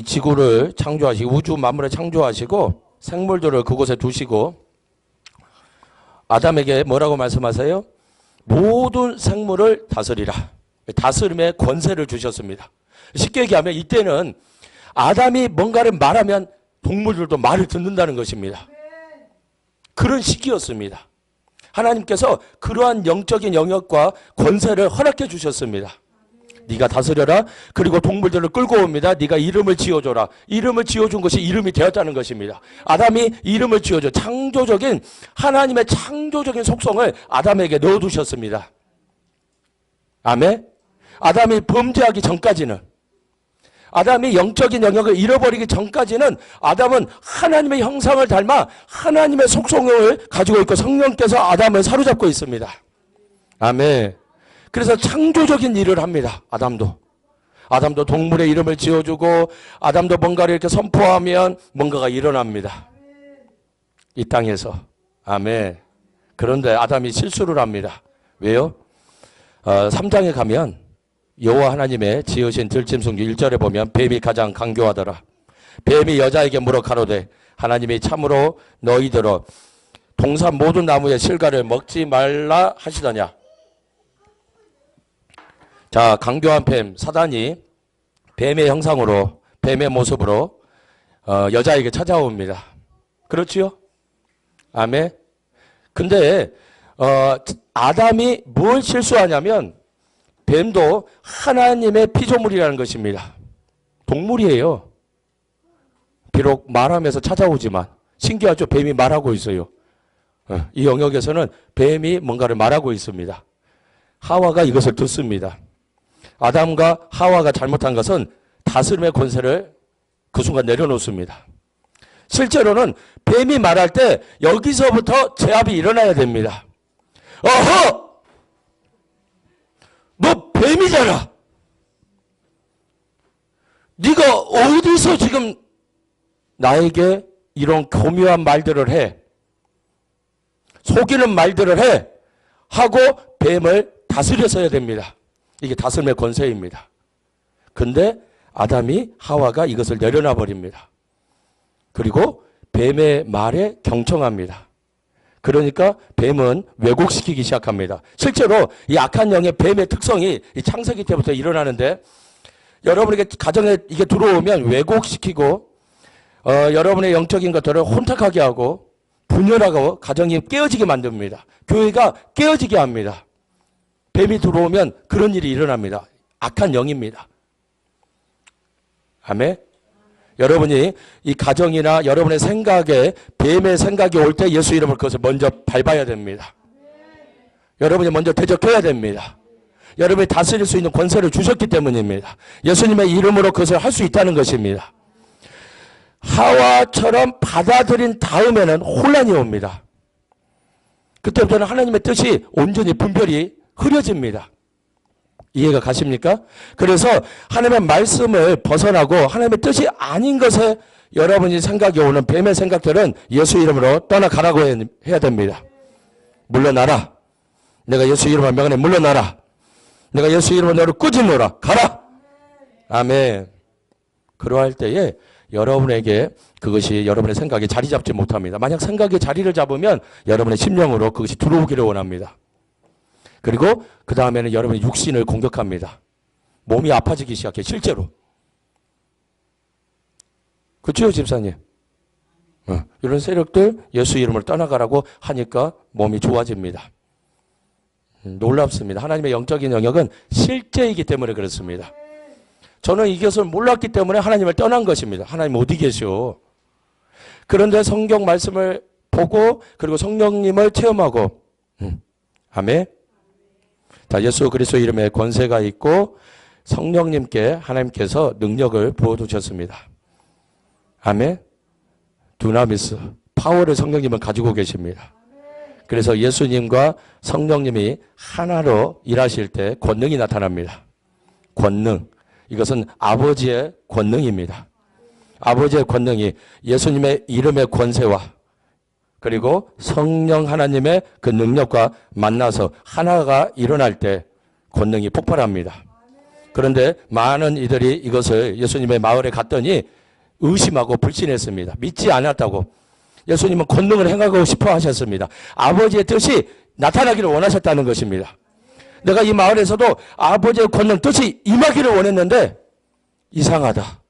Speaker 3: 지구를 창조하시고 우주 만물을 창조하시고 생물들을 그곳에 두시고 아담에게 뭐라고 말씀하세요? 모든 생물을 다스리라. 다스림의 권세를 주셨습니다. 쉽게 얘기하면 이때는 아담이 뭔가를 말하면 동물들도 말을 듣는다는 것입니다. 그런 시기였습니다. 하나님께서 그러한 영적인 영역과 권세를 허락해 주셨습니다. 네가 다스려라. 그리고 동물들을 끌고 옵니다. 네가 이름을 지어줘라. 이름을 지어준 것이 이름이 되었다는 것입니다. 아담이 이름을 지어줘. 창조적인 하나님의 창조적인 속성을 아담에게 넣어두셨습니다. 아멘. 아담이 범죄하기 전까지는, 아담이 영적인 영역을 잃어버리기 전까지는 아담은 하나님의 형상을 닮아 하나님의 속성을 가지고 있고 성령께서 아담을 사로잡고 있습니다. 아멘. 그래서 창조적인 일을 합니다. 아담도 동물의 이름을 지어주고 아담도 뭔가를 이렇게 선포하면 뭔가가 일어납니다. 이 땅에서. 아멘. 그런데 아담이 실수를 합니다. 왜요? 3장에 가면 여호와 하나님의 지으신 들짐승 1절에 보면 뱀이 가장 강교하더라. 뱀이 여자에게 물어 가로되 하나님이 참으로 너희들어 동산 모든 나무의 실과를 먹지 말라 하시더냐. 자, 강교한 뱀, 사단이 뱀의 형상으로, 뱀의 모습으로 여자에게 찾아옵니다. 그렇지요? 아멘. 근데 아담이 뭘 실수하냐면 뱀도 하나님의 피조물이라는 것입니다. 동물이에요. 비록 말하면서 찾아오지만 신기하죠? 뱀이 말하고 있어요. 이 영역에서는 뱀이 뭔가를 말하고 있습니다. 하와가 이것을 듣습니다. 아담과 하와가 잘못한 것은 다스림의 권세를 그 순간 내려놓습니다. 실제로는 뱀이 말할 때 여기서부터 제압이 일어나야 됩니다. 어허! 너 뱀이잖아. 네가 어디서 지금 나에게 이런 교묘한 말들을 해? 속이는 말들을 해? 하고 뱀을 다스렸어야 됩니다. 이게 다스림의 권세입니다. 근데 아담이 하와가 이것을 내려놔 버립니다. 그리고 뱀의 말에 경청합니다. 그러니까 뱀은 왜곡시키기 시작합니다. 실제로 이 악한 영의 뱀의 특성이 이 창세기 때부터 일어나는데 여러분에게 가정에 이게 들어오면 왜곡시키고 여러분의 영적인 것들을 혼탁하게 하고 분열하고 가정이 깨어지게 만듭니다. 교회가 깨어지게 합니다. 뱀이 들어오면 그런 일이 일어납니다. 악한 영입니다. 아멘. 여러분이 이 가정이나 여러분의 생각에 뱀의 생각이 올 때 예수 이름을 그것을 먼저 밟아야 됩니다. 여러분이 먼저 대적해야 됩니다. 여러분이 다스릴 수 있는 권세를 주셨기 때문입니다. 예수님의 이름으로 그것을 할 수 있다는 것입니다. 하와처럼 받아들인 다음에는 혼란이 옵니다. 그때부터는 하나님의 뜻이 온전히 분별이 흐려집니다. 이해가 가십니까? 그래서 하나님의 말씀을 벗어나고 하나님의 뜻이 아닌 것에 여러분이 생각이 오는 뱀의 생각들은 예수 이름으로 떠나가라고 해야 됩니다. 물러나라. 내가 예수 이름으로 명하네. 물러나라. 내가 예수 이름으로 너를 꾸짖노라. 가라. 아멘. 그러할 때에 여러분에게 그것이 여러분의 생각이 자리 잡지 못합니다. 만약 생각이 자리를 잡으면 여러분의 심령으로 그것이 들어오기를 원합니다. 그리고 그 다음에는 여러분의 육신을 공격합니다. 몸이 아파지기 시작해 실제로. 그렇죠 집사님? 이런 세력들 예수 이름을 떠나가라고 하니까 몸이 좋아집니다. 놀랍습니다. 하나님의 영적인 영역은 실제이기 때문에 그렇습니다. 저는 이것을 몰랐기 때문에 하나님을 떠난 것입니다. 하나님 어디 계셔? 그런데 성경 말씀을 보고 그리고 성령님을 체험하고 아멘. 자, 예수 그리스도 이름에 권세가 있고 성령님께 하나님께서 능력을 부어두셨습니다. 아멘. 두나미스, 파워를 성령님은 가지고 계십니다. 그래서 예수님과 성령님이 하나로 일하실 때 권능이 나타납니다. 권능. 이것은 아버지의 권능입니다. 아버지의 권능이 예수님의 이름의 권세와 그리고 성령 하나님의 그 능력과 만나서 하나가 일어날 때 권능이 폭발합니다. 그런데 많은 이들이 이것을 예수님의 마을에 갔더니 의심하고 불신했습니다. 믿지 않았다고. 예수님은 권능을 행하고 싶어 하셨습니다. 아버지의 뜻이 나타나기를 원하셨다는 것입니다. 내가 이 마을에서도 아버지의 권능 뜻이 임하기를 원했는데 이상하다.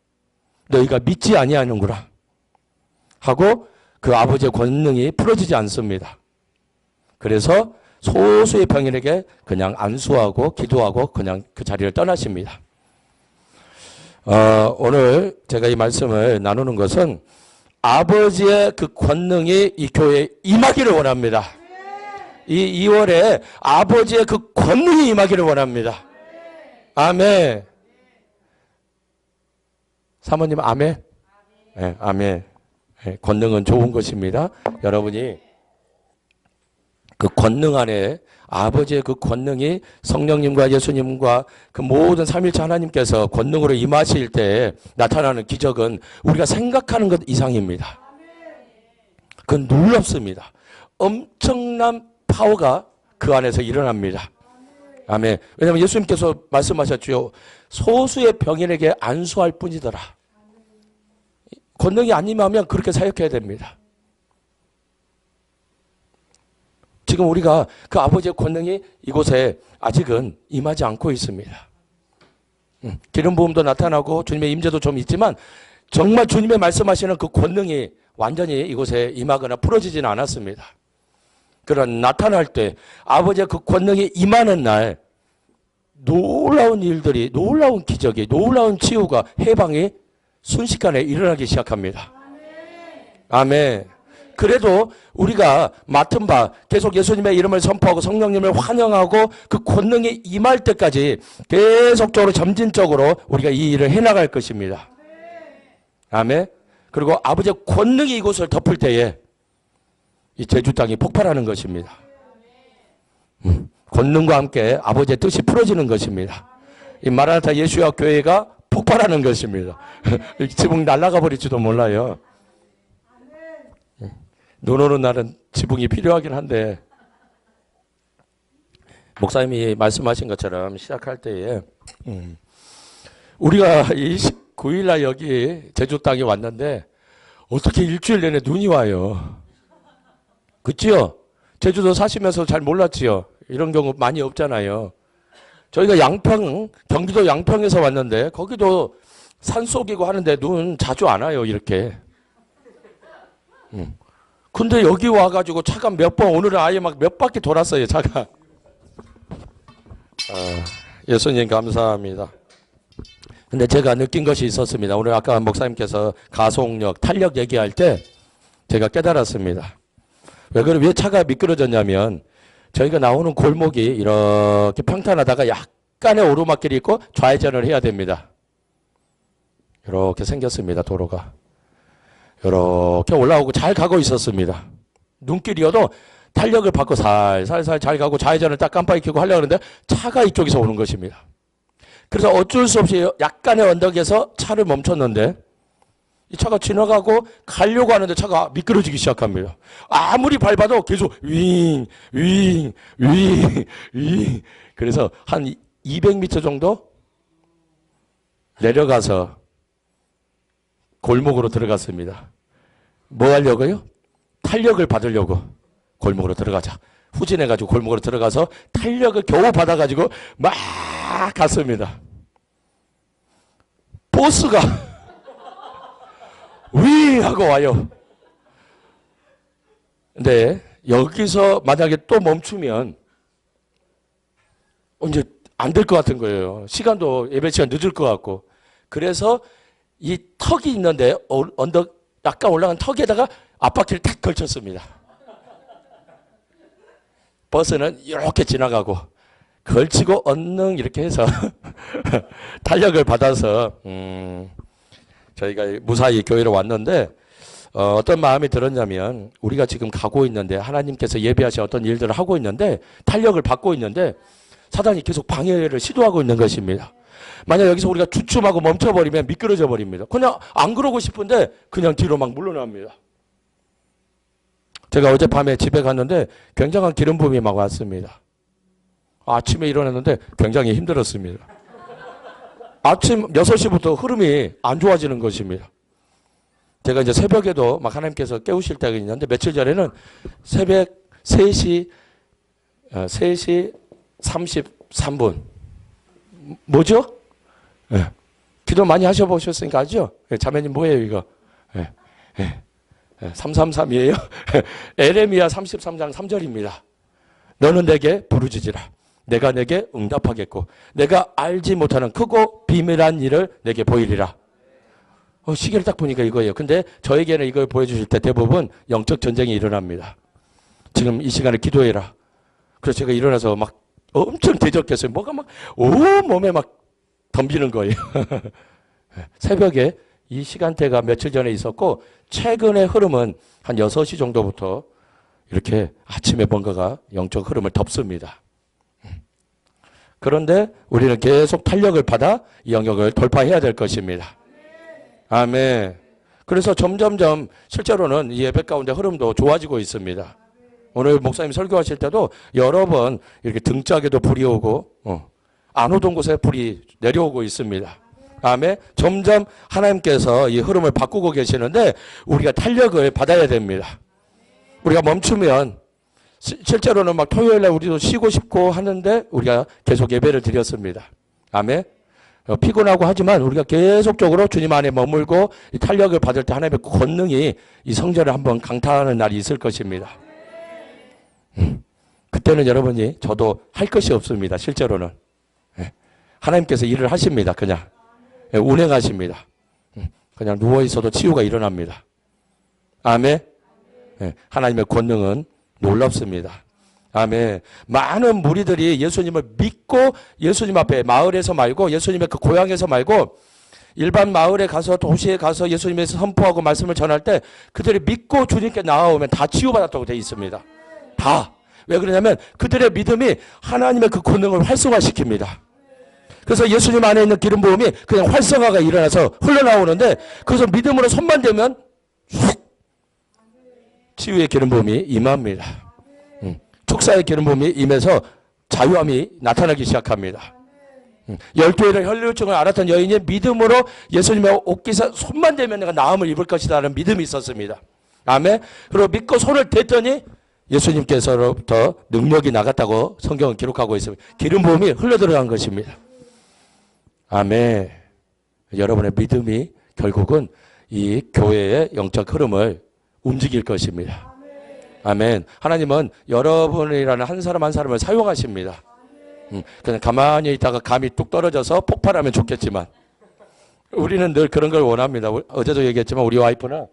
Speaker 3: 너희가 믿지 아니하는구나. 하고 그 아버지의 권능이 풀어지지 않습니다. 그래서 소수의 병인에게 그냥 안수하고 기도하고 그냥 그 자리를 떠나십니다. 오늘 제가 이 말씀을 나누는 것은 아버지의 그 권능이 이 교회에 임하기를 원합니다. 이 2월에 아버지의 그 권능이 임하기를 원합니다. 아멘. 사모님 아멘. 네, 아멘. 네, 권능은 좋은 것입니다. 여러분이 그 권능 안에 아버지의 그 권능이 성령님과 예수님과 그 모든 삼일체 하나님께서 권능으로 임하실 때 나타나는 기적은 우리가 생각하는 것 이상입니다. 그건 놀랍습니다. 엄청난 파워가 그 안에서 일어납니다. 아멘. 왜냐하면 예수님께서 말씀하셨죠. 소수의 병인에게 안수할 뿐이더라. 권능이 안 임하면 그렇게 사역해야 됩니다. 지금 우리가 그 아버지의 권능이 이곳에 아직은 임하지 않고 있습니다. 기름 부음도 나타나고 주님의 임재도 좀 있지만 정말 주님의 말씀하시는 그 권능이 완전히 이곳에 임하거나 풀어지지는 않았습니다. 그런 나타날 때 아버지의 그 권능이 임하는 날 놀라운 일들이, 놀라운 기적이, 놀라운 치유가, 해방이 순식간에 일어나기 시작합니다. 아멘. 그래도 우리가 맡은 바 계속 예수님의 이름을 선포하고 성령님을 환영하고 그 권능이 임할 때까지 계속적으로 점진적으로 우리가 이 일을 해나갈 것입니다. 아멘. 그리고 아버지의 권능이 이곳을 덮을 때에 이 제주 땅이 폭발하는 것입니다. 권능과 함께 아버지의 뜻이 풀어지는 것입니다. 이 마라나타 예수야 교회가 폭발하는 것입니다. 지붕 날아가 버릴지도 몰라요. 눈 오는 날은 지붕이 필요하긴 한데 목사님이 말씀하신 것처럼 시작할 때에 우리가 29일 날 여기 제주 땅에 왔는데 어떻게 일주일 내내 눈이 와요. 그치요? 제주도 사시면서 잘 몰랐지요? 이런 경우 많이 없잖아요. 저희가 양평, 경기도 양평에서 왔는데 거기도 산속이고 하는데 눈 자주 안 와요, 이렇게. 근데 여기 와가지고 차가 몇 번, 오늘은 아예 막 몇 바퀴 돌았어요, 차가. 예수님 감사합니다. 근데 제가 느낀 것이 있었습니다. 오늘 아까 목사님께서 가속력, 탄력 얘기할 때 제가 깨달았습니다. 왜 차가 미끄러졌냐면 저희가 나오는 골목이 이렇게 평탄하다가 약간의 오르막길이 있고 좌회전을 해야 됩니다. 이렇게 생겼습니다, 도로가. 이렇게 올라오고 잘 가고 있었습니다. 눈길이어도 탄력을 받고 살살 잘 가고 좌회전을 딱 깜빡이 켜고 하려고 하는데 차가 이쪽에서 오는 것입니다. 그래서 어쩔 수 없이 약간의 언덕에서 차를 멈췄는데 이 차가 지나가고 가려고 하는데 차가 미끄러지기 시작합니다. 아무리 밟아도 계속 윙. 그래서 한 200m 정도 내려가서 골목으로 들어갔습니다. 뭐 하려고요? 탄력을 받으려고 골목으로 들어가자. 후진해가지고 골목으로 들어가서 탄력을 겨우 받아가지고 막 갔습니다. 버스가 윙 하고 와요. 근데 여기서 만약에 또 멈추면 이제 안 될 것 같은 거예요. 시간도 예배 시간 늦을 것 같고. 그래서 이 턱이 있는데 언덕 약간 올라간 턱에다가 앞바퀴를 탁 걸쳤습니다. 버스는 이렇게 지나가고 걸치고 언능 이렇게 해서 탄력을 받아서 저희가 무사히 교회로 왔는데 어떤 마음이 들었냐면 우리가 지금 가고 있는데 하나님께서 예비하신 어떤 일들을 하고 있는데 탄력을 받고 있는데 사단이 계속 방해를 시도하고 있는 것입니다. 만약 여기서 우리가 주춤하고 멈춰버리면 미끄러져 버립니다. 그냥 안 그러고 싶은데 그냥 뒤로 막 물러납니다. 제가 어젯밤에 집에 갔는데 굉장한 기름 부음이 막 왔습니다. 아침에 일어났는데 굉장히 힘들었습니다. 아침 6시부터 흐름이 안 좋아지는 것입니다. 제가 이제 새벽에도 막 하나님께서 깨우실 때가 있는데 며칠 전에는 새벽 3시 33분. 뭐죠? 네. 기도 많이 하셔보셨으니까 알죠? 네, 자매님 뭐예요 이거? 네. 네. 333이에요? 에레미야 33장 3절입니다. 너는 내게 부르짖으라. 내가 내게 응답하겠고 내가 알지 못하는 크고 비밀한 일을 내게 보이리라. 시계를 딱 보니까 이거예요. 근데 저에게는 이걸 보여주실 때 대부분 영적 전쟁이 일어납니다. 지금 이 시간에 기도해라. 그래서 제가 일어나서 막 엄청 대적했어요. 뭐가 막 온몸에 막 덤비는 거예요. 새벽에 이 시간대가 며칠 전에 있었고 최근의 흐름은 한 6시 정도부터 이렇게 아침에 뭔가가 영적 흐름을 덮습니다. 그런데 우리는 계속 탄력을 받아 이 영역을 돌파해야 될 것입니다. 아멘. 그래서 점점점 실제로는 이 예배 가운데 흐름도 좋아지고 있습니다. 오늘 목사님 설교하실 때도 여러 번 이렇게 등짝에도 불이 오고 안 오던 곳에 불이 내려오고 있습니다. 아멘. 점점 하나님께서 이 흐름을 바꾸고 계시는데 우리가 탄력을 받아야 됩니다. 우리가 멈추면 실제로는 막 토요일날 우리도 쉬고 싶고 하는데 우리가 계속 예배를 드렸습니다. 아멘. 피곤하고 하지만 우리가 계속적으로 주님 안에 머물고 이 탄력을 받을 때 하나님의 권능이 이 성전을 한번 강타하는 날이 있을 것입니다. 그때는 여러분이 저도 할 것이 없습니다. 실제로는. 하나님께서 일을 하십니다. 그냥. 운행하십니다. 그냥 누워있어도 치유가 일어납니다. 아멘. 하나님의 권능은 놀랍습니다. 아멘. 많은 무리들이 예수님을 믿고 예수님 앞에 마을에서 말고 예수님의 그 고향에서 말고 일반 마을에 가서 도시에 가서 예수님에서 선포하고 말씀을 전할 때 그들이 믿고 주님께 나아오면 다 치유받았다고 되어 있습니다. 다. 왜 그러냐면 그들의 믿음이 하나님의 그 권능을 활성화시킵니다. 그래서 예수님 안에 있는 기름 부음이 그냥 활성화가 일어나서 흘러나오는데 그래서 믿음으로 손만 대면 쑥 치유의 기름 부음이 임합니다. 축사의 기름 부음이 임해서 자유함이 나타나기 시작합니다. 12일의 혈류증을 앓았던 여인이 믿음으로 예수님의 옷깃에 손만 대면 내가 나음을 입을 것이다 라는 믿음이 있었습니다. 아멘. 그리고 믿고 손을 댔더니 예수님께서로부터 능력이 나갔다고 성경은 기록하고 있습니다. 기름 부음이 흘러들어간 것입니다. 아멘. 여러분의 믿음이 결국은 이 교회의 영적 흐름을 움직일 것입니다. 아멘. 하나님은 여러분이라는 한 사람 한 사람을 사용하십니다. 그냥 가만히 있다가 감이 뚝 떨어져서 폭발하면 좋겠지만 우리는 늘 그런 걸 원합니다. 어제도 얘기했지만 우리 와이프는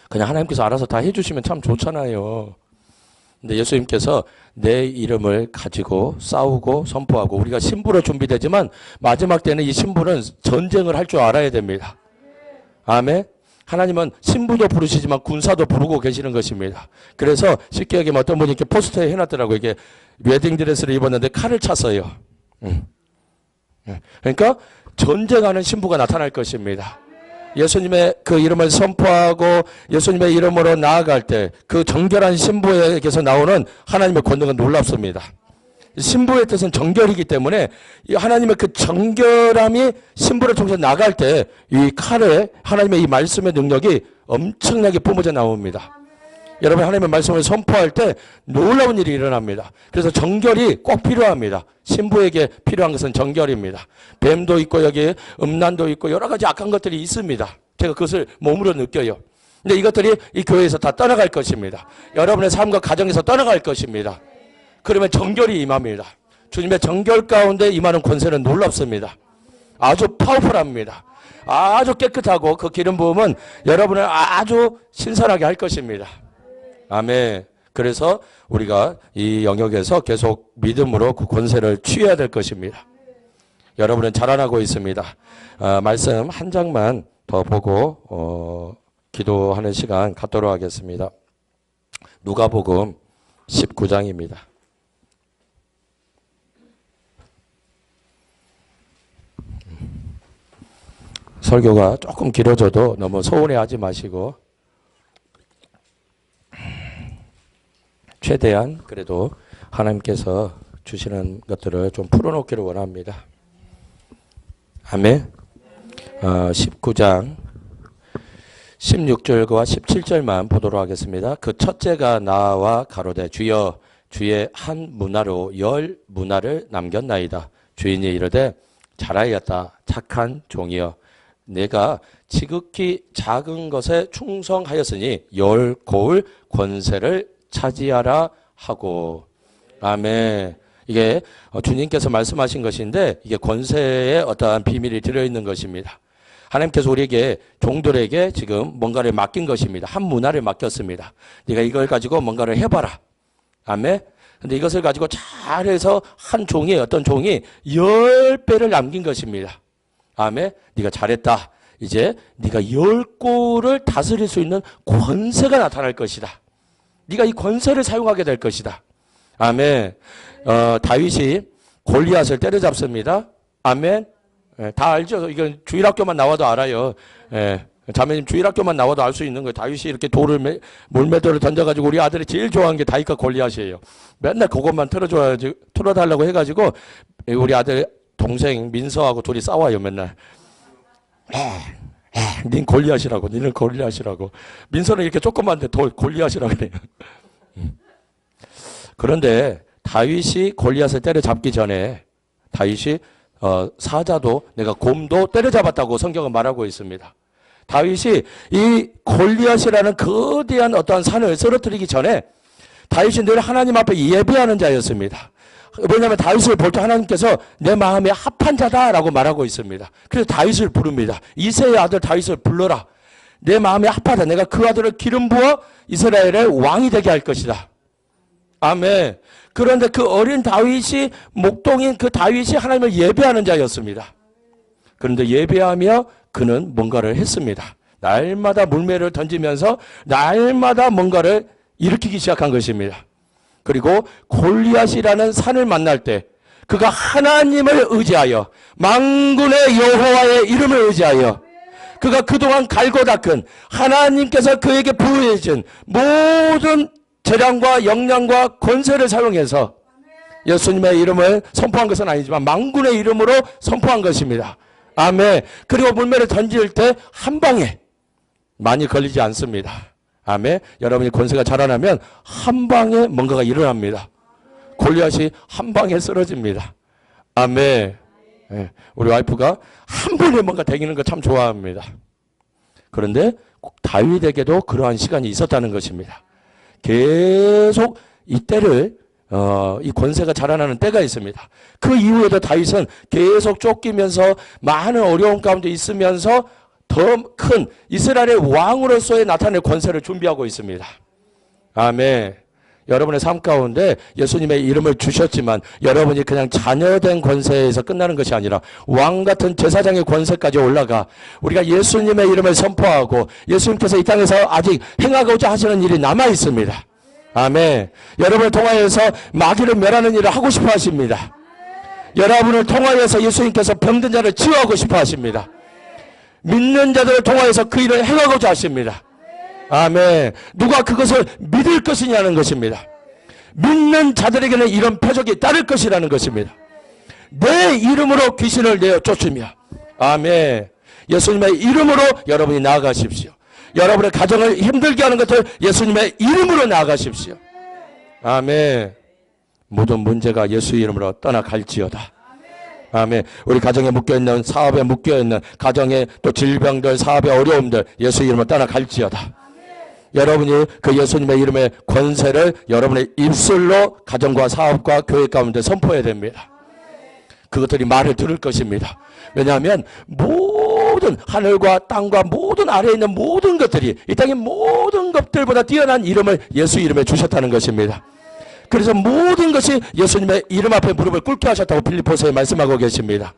Speaker 3: 그냥 하나님께서 알아서 다 해주시면 참 좋잖아요. 근데 예수님께서 내 이름을 가지고 싸우고 선포하고 우리가 신부로 준비되지만 마지막 때는 이 신부는 전쟁을 할 줄 알아야 됩니다. 아멘. 하나님은 신부도 부르시지만 군사도 부르고 계시는 것입니다. 그래서 쉽게 얘기하면 어떤 분이 이렇게 포스터에 해놨더라고요. 이게 웨딩드레스를 입었는데 칼을 찼어요. 그러니까 전쟁하는 신부가 나타날 것입니다. 예수님의 그 이름을 선포하고 예수님의 이름으로 나아갈 때 그 정결한 신부에게서 나오는 하나님의 권능은 놀랍습니다. 신부의 뜻은 정결이기 때문에 하나님의 그 정결함이 신부를 통해서 나갈 때 이 칼에 하나님의 이 말씀의 능력이 엄청나게 뿜어져 나옵니다. 여러분 하나님의 말씀을 선포할 때 놀라운 일이 일어납니다. 그래서 정결이 꼭 필요합니다. 신부에게 필요한 것은 정결입니다. 뱀도 있고 여기 음란도 있고 여러 가지 악한 것들이 있습니다. 제가 그것을 몸으로 느껴요. 근데 이것들이 이 교회에서 다 떠나갈 것입니다. 여러분의 삶과 가정에서 떠나갈 것입니다. 그러면 정결이 임합니다. 주님의 정결 가운데 임하는 권세는 놀랍습니다. 아주 파워풀합니다. 아주 깨끗하고 그 기름 부음은 여러분을 아주 신선하게 할 것입니다. 아멘. 그래서 우리가 이 영역에서 계속 믿음으로 그 권세를 취해야 될 것입니다. 여러분은 자라나고 있습니다. 말씀 한 장만 더 보고 기도하는 시간 갖도록 하겠습니다. 누가복음 19장입니다. 설교가 조금 길어져도 너무 서운해하지 마시고 최대한 그래도 하나님께서 주시는 것들을 좀 풀어놓기를 원합니다. 아멘. 19장 16절과 17절만 보도록 하겠습니다. 그 첫째가 나와 가로되 주여 주의 한 문화로 10문화를 남겼나이다. 주인이 이르되 잘하였다 착한 종이여 내가 지극히 작은 것에 충성하였으니 10고을 권세를 차지하라 하고. 아멘. 이게 주님께서 말씀하신 것인데 이게 권세의 어떠한 비밀이 들어있는 것입니다. 하나님께서 우리에게 종들에게 지금 뭔가를 맡긴 것입니다. 한 문화를 맡겼습니다. 네가 이걸 가지고 뭔가를 해봐라. 아멘. 근데 이것을 가지고 잘해서 한 종이 어떤 종이 10배를 남긴 것입니다. 아멘. 네가 잘했다. 이제 네가 10골을 다스릴 수 있는 권세가 나타날 것이다. 네가 이 권세를 사용하게 될 것이다. 아멘. 다윗이 골리앗을 때려잡습니다. 아멘. 예, 다 알죠? 이건 주일학교만 나와도 알아요. 예, 자매님 주일학교만 나와도 알 수 있는 거예요. 다윗이 이렇게 물매돌을 던져가지고 우리 아들이 제일 좋아하는 게 다윗과 골리앗이에요. 맨날 그것만 틀어달라고 해가지고 우리 아들 동생 민서하고 둘이 싸워요. 맨날. 닌 골리앗이라고, 니는 골리앗이라고. 민서는 이렇게 조그만데 골리앗이라고 그래요. 그런데 다윗이 골리앗을 때려잡기 전에 다윗이 사자도 내가 곰도 때려잡았다고 성경은 말하고 있습니다. 다윗이 이 골리앗이라는 거대한 어떠한 산을 쓰러뜨리기 전에 다윗이 늘 하나님 앞에 예배하는 자였습니다. 왜냐하면 다윗을 볼 때 하나님께서 내 마음에 합한 자다라고 말하고 있습니다. 그래서 다윗을 부릅니다. 이새의 아들 다윗을 불러라. 내 마음에 합하다. 내가 그 아들을 기름 부어 이스라엘의 왕이 되게 할 것이다. 아멘. 그런데 그 어린 다윗이 목동인 그 다윗이 하나님을 예배하는 자였습니다. 그런데 예배하며 그는 뭔가를 했습니다. 날마다 물매를 던지면서 날마다 뭔가를 일으키기 시작한 것입니다. 그리고 골리앗이라는 산을 만날 때 그가 하나님을 의지하여 만군의 여호와의 이름을 의지하여 그가 그동안 갈고 닦은 하나님께서 그에게 부여해 준 모든 재량과 역량과 권세를 사용해서 예수님의 이름을 선포한 것은 아니지만 만군의 이름으로 선포한 것입니다. 아멘. 그리고 물매를 던질 때 한 방에 많이 걸리지 않습니다. 아멘. 여러분이 권세가 자라나면 한 방에 뭔가가 일어납니다. 골리앗이 한 방에 쓰러집니다. 아멘. 네. 우리 와이프가 한 번에 뭔가 되기는 거 참 좋아합니다. 그런데 다윗에게도 그러한 시간이 있었다는 것입니다. 계속 이 때를 이 권세가 자라나는 때가 있습니다. 그 이후에도 다윗은 계속 쫓기면서 많은 어려움 가운데 있으면서 더 큰 이스라엘의 왕으로서의 나타낼 권세를 준비하고 있습니다. 아멘. 여러분의 삶 가운데 예수님의 이름을 주셨지만 여러분이 그냥 자녀된 권세에서 끝나는 것이 아니라 왕 같은 제사장의 권세까지 올라가 우리가 예수님의 이름을 선포하고 예수님께서 이 땅에서 아직 행하고자 하시는 일이 남아 있습니다. 아멘. 여러분을 통하여서 마귀를 멸하는 일을 하고 싶어 하십니다. 여러분을 통하여서 예수님께서 병든 자를 치유하고 싶어 하십니다. 믿는 자들을 통하여서 그 일을 행하고자 하십니다. 아멘. 누가 그것을 믿을 것이냐는 것입니다. 믿는 자들에게는 이런 표적이 따를 것이라는 것입니다. 내 이름으로 귀신을 내어 쫓으며 아멘. 예수님의 이름으로 여러분이 나아가십시오. 여러분의 가정을 힘들게 하는 것을 예수님의 이름으로 나아가십시오. 아멘. 모든 문제가 예수 이름으로 떠나갈지어다. 아멘. 우리 가정에 묶여있는 사업에 묶여있는 가정의 또 질병들 사업의 어려움들 예수 이름으로 떠나갈지어다. 여러분이 그 예수님의 이름의 권세를 여러분의 입술로 가정과 사업과 교회 가운데 선포해야 됩니다. 그것들이 말을 들을 것입니다. 왜냐하면 모든 하늘과 땅과 모든 아래에 있는 모든 것들이 이 땅의 모든 것들보다 뛰어난 이름을 예수 이름에 주셨다는 것입니다. 그래서 모든 것이 예수님의 이름 앞에 무릎을 꿇게 하셨다고 빌립보서에 말씀하고 계십니다.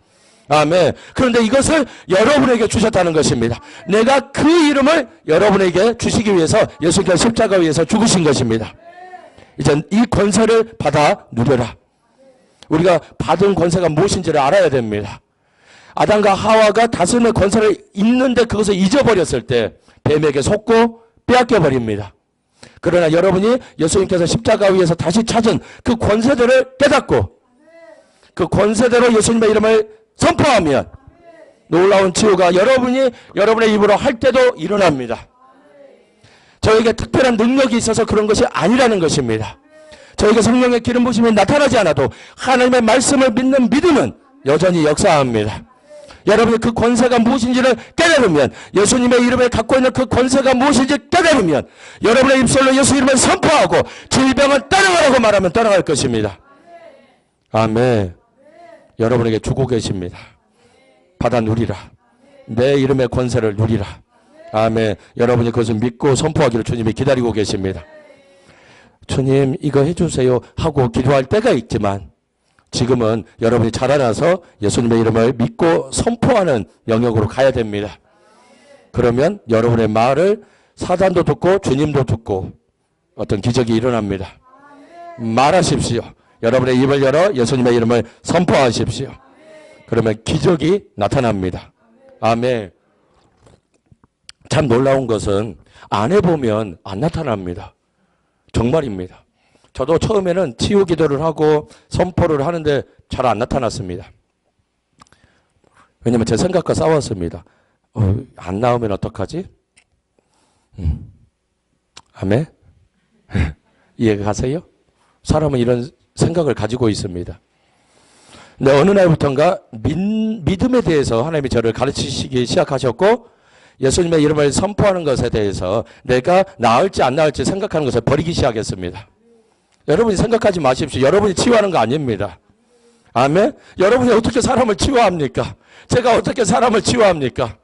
Speaker 3: 아멘. 그런데 이것을 여러분에게 주셨다는 것입니다. 내가 그 이름을 여러분에게 주시기 위해서 예수님께서 십자가 위에서 죽으신 것입니다. 이제 이 권세를 받아 누려라. 우리가 받은 권세가 무엇인지를 알아야 됩니다. 아담과 하와가 다스림의 권세를 있는데 그것을 잊어버렸을 때 뱀에게 속고 빼앗겨버립니다. 그러나 여러분이 예수님께서 십자가 위에서 다시 찾은 그 권세들을 깨닫고 그 권세대로 예수님의 이름을 선포하면 놀라운 치유가 여러분의 입으로 할 때도 일어납니다. 저에게 특별한 능력이 있어서 그런 것이 아니라는 것입니다. 저에게 성령의 기름 부심이 나타나지 않아도 하나님의 말씀을 믿는 믿음은 여전히 역사합니다. 여러분이 그 권세가 무엇인지를 깨달으면, 예수님의 이름에 갖고 있는 그 권세가 무엇인지 깨달으면, 여러분의 입술로 예수 이름을 선포하고 질병은 떠나가라고 말하면 떠나갈 것입니다. 아멘. 여러분에게 주고 계십니다. 받아 누리라. 내 이름의 권세를 누리라. 아멘. 여러분이 그것을 믿고 선포하기를 주님이 기다리고 계십니다. 주님 이거 해주세요 하고 기도할 때가 있지만, 지금은 여러분이 자라나서 예수님의 이름을 믿고 선포하는 영역으로 가야 됩니다. 그러면 여러분의 말을 사단도 듣고 주님도 듣고 어떤 기적이 일어납니다. 말하십시오. 여러분의 입을 열어 예수님의 이름을 선포하십시오. 그러면 기적이 나타납니다. 아멘. 참 놀라운 것은 안 해보면 안 나타납니다. 정말입니다. 저도 처음에는 치유 기도를 하고 선포를 하는데 잘 안 나타났습니다. 왜냐면 제 생각과 싸웠습니다. 안 나오면 어떡하지? 아멘? 이해가 가세요? 사람은 이런 생각을 가지고 있습니다. 근데 어느 날부터인가 믿음에 대해서 하나님이 저를 가르치시기 시작하셨고, 예수님의 이름을 선포하는 것에 대해서 내가 나을지 안 나을지 생각하는 것을 버리기 시작했습니다. 여러분이 생각하지 마십시오. 여러분이 치유하는 거 아닙니다. 아멘? 여러분이 어떻게 사람을 치유합니까? 제가 어떻게 사람을 치유합니까?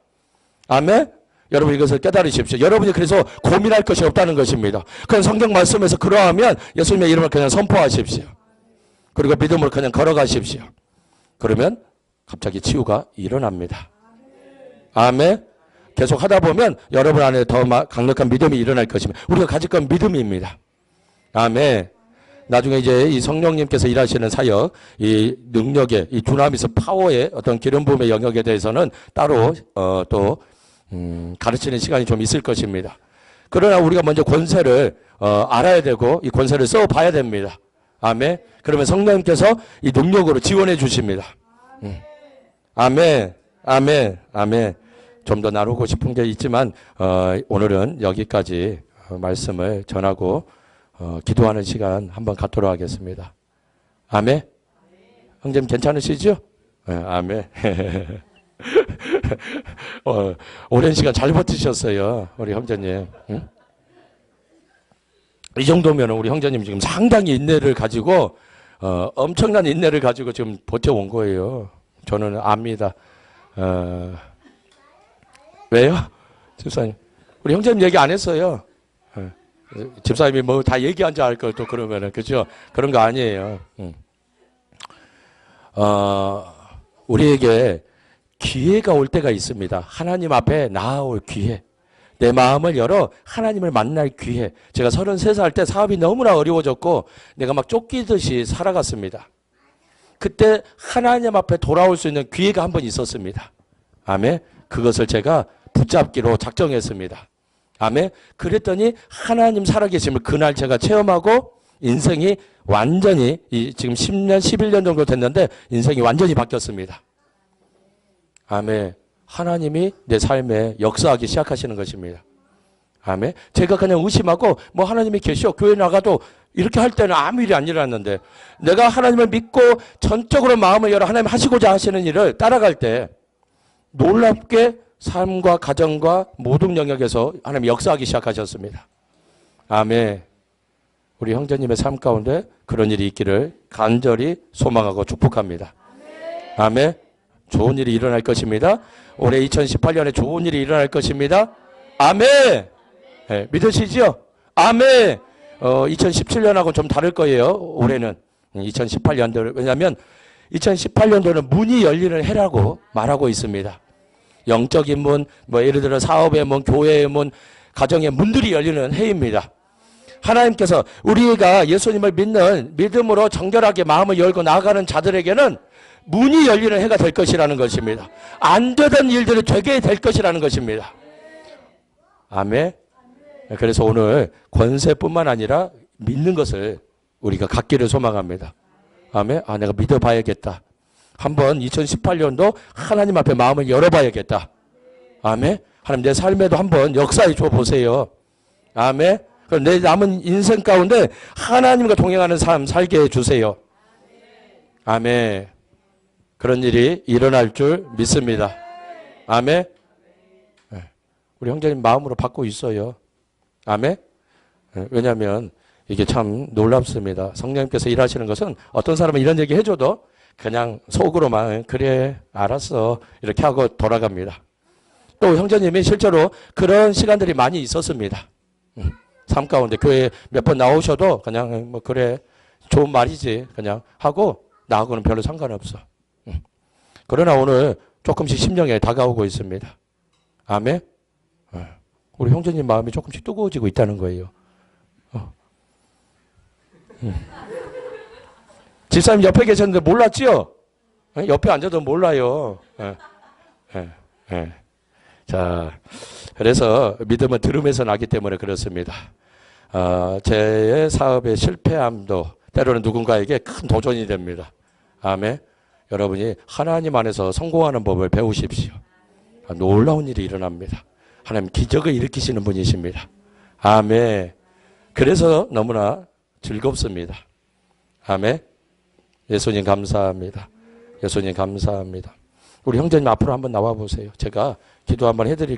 Speaker 3: 아멘? 여러분 이것을 깨달으십시오. 여러분이 그래서 고민할 것이 없다는 것입니다. 그냥 성경 말씀에서 그러하면 예수님의 이름을 그냥 선포하십시오. 그리고 믿음으로 그냥 걸어가십시오. 그러면 갑자기 치유가 일어납니다. 아멘? 계속 하다 보면 여러분 안에 더 강력한 믿음이 일어날 것입니다. 우리가 가질 건 믿음입니다. 아멘. 나중에 이제 이 성령님께서 일하시는 사역, 이 능력의, 이 두나미스 파워의 어떤 기름 부음의 영역에 대해서는 따로 또 가르치는 시간이 좀 있을 것입니다. 그러나 우리가 먼저 권세를 알아야 되고 이 권세를 써봐야 됩니다. 아멘. 그러면 성령님께서 이 능력으로 지원해 주십니다. 아멘. 아멘. 아멘. 좀 더 나누고 싶은 게 있지만 오늘은 여기까지 말씀을 전하고 기도하는 시간 한번 갖도록 하겠습니다. 아멘. 형제님 괜찮으시죠? 아멘. 오랜 시간 잘 버티셨어요, 우리 형제님. 응? 이 정도면 우리 형제님 지금 상당히 인내를 가지고 엄청난 인내를 가지고 지금 버텨온 거예요. 저는 압니다. 왜요? 집사님. 우리 형제님 얘기 안 했어요. 집사님이 뭐 다 얘기한 줄 알 걸 또 그러면은, 그죠? 그런 거 아니에요. 우리에게 기회가 올 때가 있습니다. 하나님 앞에 나아올 기회. 내 마음을 열어 하나님을 만날 기회. 제가 33살 때 사업이 너무나 어려워졌고 내가 막 쫓기듯이 살아갔습니다. 그때 하나님 앞에 돌아올 수 있는 기회가 한 번 있었습니다. 아멘. 그것을 제가 붙잡기로 작정했습니다. 아멘. 그랬더니 하나님 살아계심을 그날 제가 체험하고 인생이 완전히 지금 10년, 11년 정도 됐는데 인생이 완전히 바뀌었습니다. 아멘. 하나님이 내 삶에 역사하기 시작하시는 것입니다. 아멘. 제가 그냥 의심하고 뭐 하나님이 계셔 교회 나가도 이렇게 할 때는 아무 일이 안 일어났는데 내가 하나님을 믿고 전적으로 마음을 열어 하나님 하시고자 하시는 일을 따라갈 때 놀랍게 삶과 가정과 모든 영역에서 하나님이 역사하기 시작하셨습니다. 아멘. 우리 형제님의 삶 가운데 그런 일이 있기를 간절히 소망하고 축복합니다. 아멘. 좋은 일이 일어날 것입니다. 올해 2018년에 좋은 일이 일어날 것입니다. 아멘. 네, 믿으시죠? 아멘. 2017년하고는 좀 다를 거예요. 올해는 2018년도. 왜냐하면 2018년도는 문이 열리는 해라고 말하고 있습니다. 영적인 문, 뭐 예를 들어 사업의 문, 교회의 문, 가정의 문들이 열리는 해입니다. 하나님께서 우리가 예수님을 믿는 믿음으로 정결하게 마음을 열고 나아가는 자들에게는 문이 열리는 해가 될 것이라는 것입니다. 안 되던 일들이 되게 될 것이라는 것입니다. 아멘. 그래서 오늘 권세뿐만 아니라 믿는 것을 우리가 갖기를 소망합니다. 아멘. 내가 믿어봐야겠다. 한번 2018년도 하나님 앞에 마음을 열어봐야겠다. 아멘. 하나님 내 삶에도 한번 역사해 줘 보세요. 아멘. 그럼 내 남은 인생 가운데 하나님과 동행하는 삶 살게 해 주세요. 아멘. 그런 일이 일어날 줄 믿습니다. 아멘. 네. 우리 형제님 마음으로 받고 있어요. 아멘. 네. 왜냐하면 이게 참 놀랍습니다. 성령님께서 일하시는 것은 어떤 사람은 이런 얘기 해줘도 그냥 속으로만 그래 알았어 이렇게 하고 돌아갑니다. 또 형제님이 실제로 그런 시간들이 많이 있었습니다. 삶 가운데 교회 몇 번 나오셔도 그냥 뭐 그래 좋은 말이지 그냥 하고 나하고는 별로 상관없어. 그러나 오늘 조금씩 심령에 다가오고 있습니다. 아멘. 우리 형제님 마음이 조금씩 뜨거워지고 있다는 거예요. 집사님 옆에 계셨는데 몰랐지요? 옆에 앉아도 몰라요. 자, 그래서 믿음은 들음에서 나기 때문에 그렇습니다. 제 사업의 실패함도 때로는 누군가에게 큰 도전이 됩니다. 아멘. 여러분이 하나님 안에서 성공하는 법을 배우십시오. 놀라운 일이 일어납니다. 하나님 기적을 일으키시는 분이십니다. 아멘. 그래서 너무나 즐겁습니다. 아멘. 예수님 감사합니다. 예수님 감사합니다. 우리 형제님 앞으로 한번 나와 보세요. 제가 기도 한번 해드릴게요.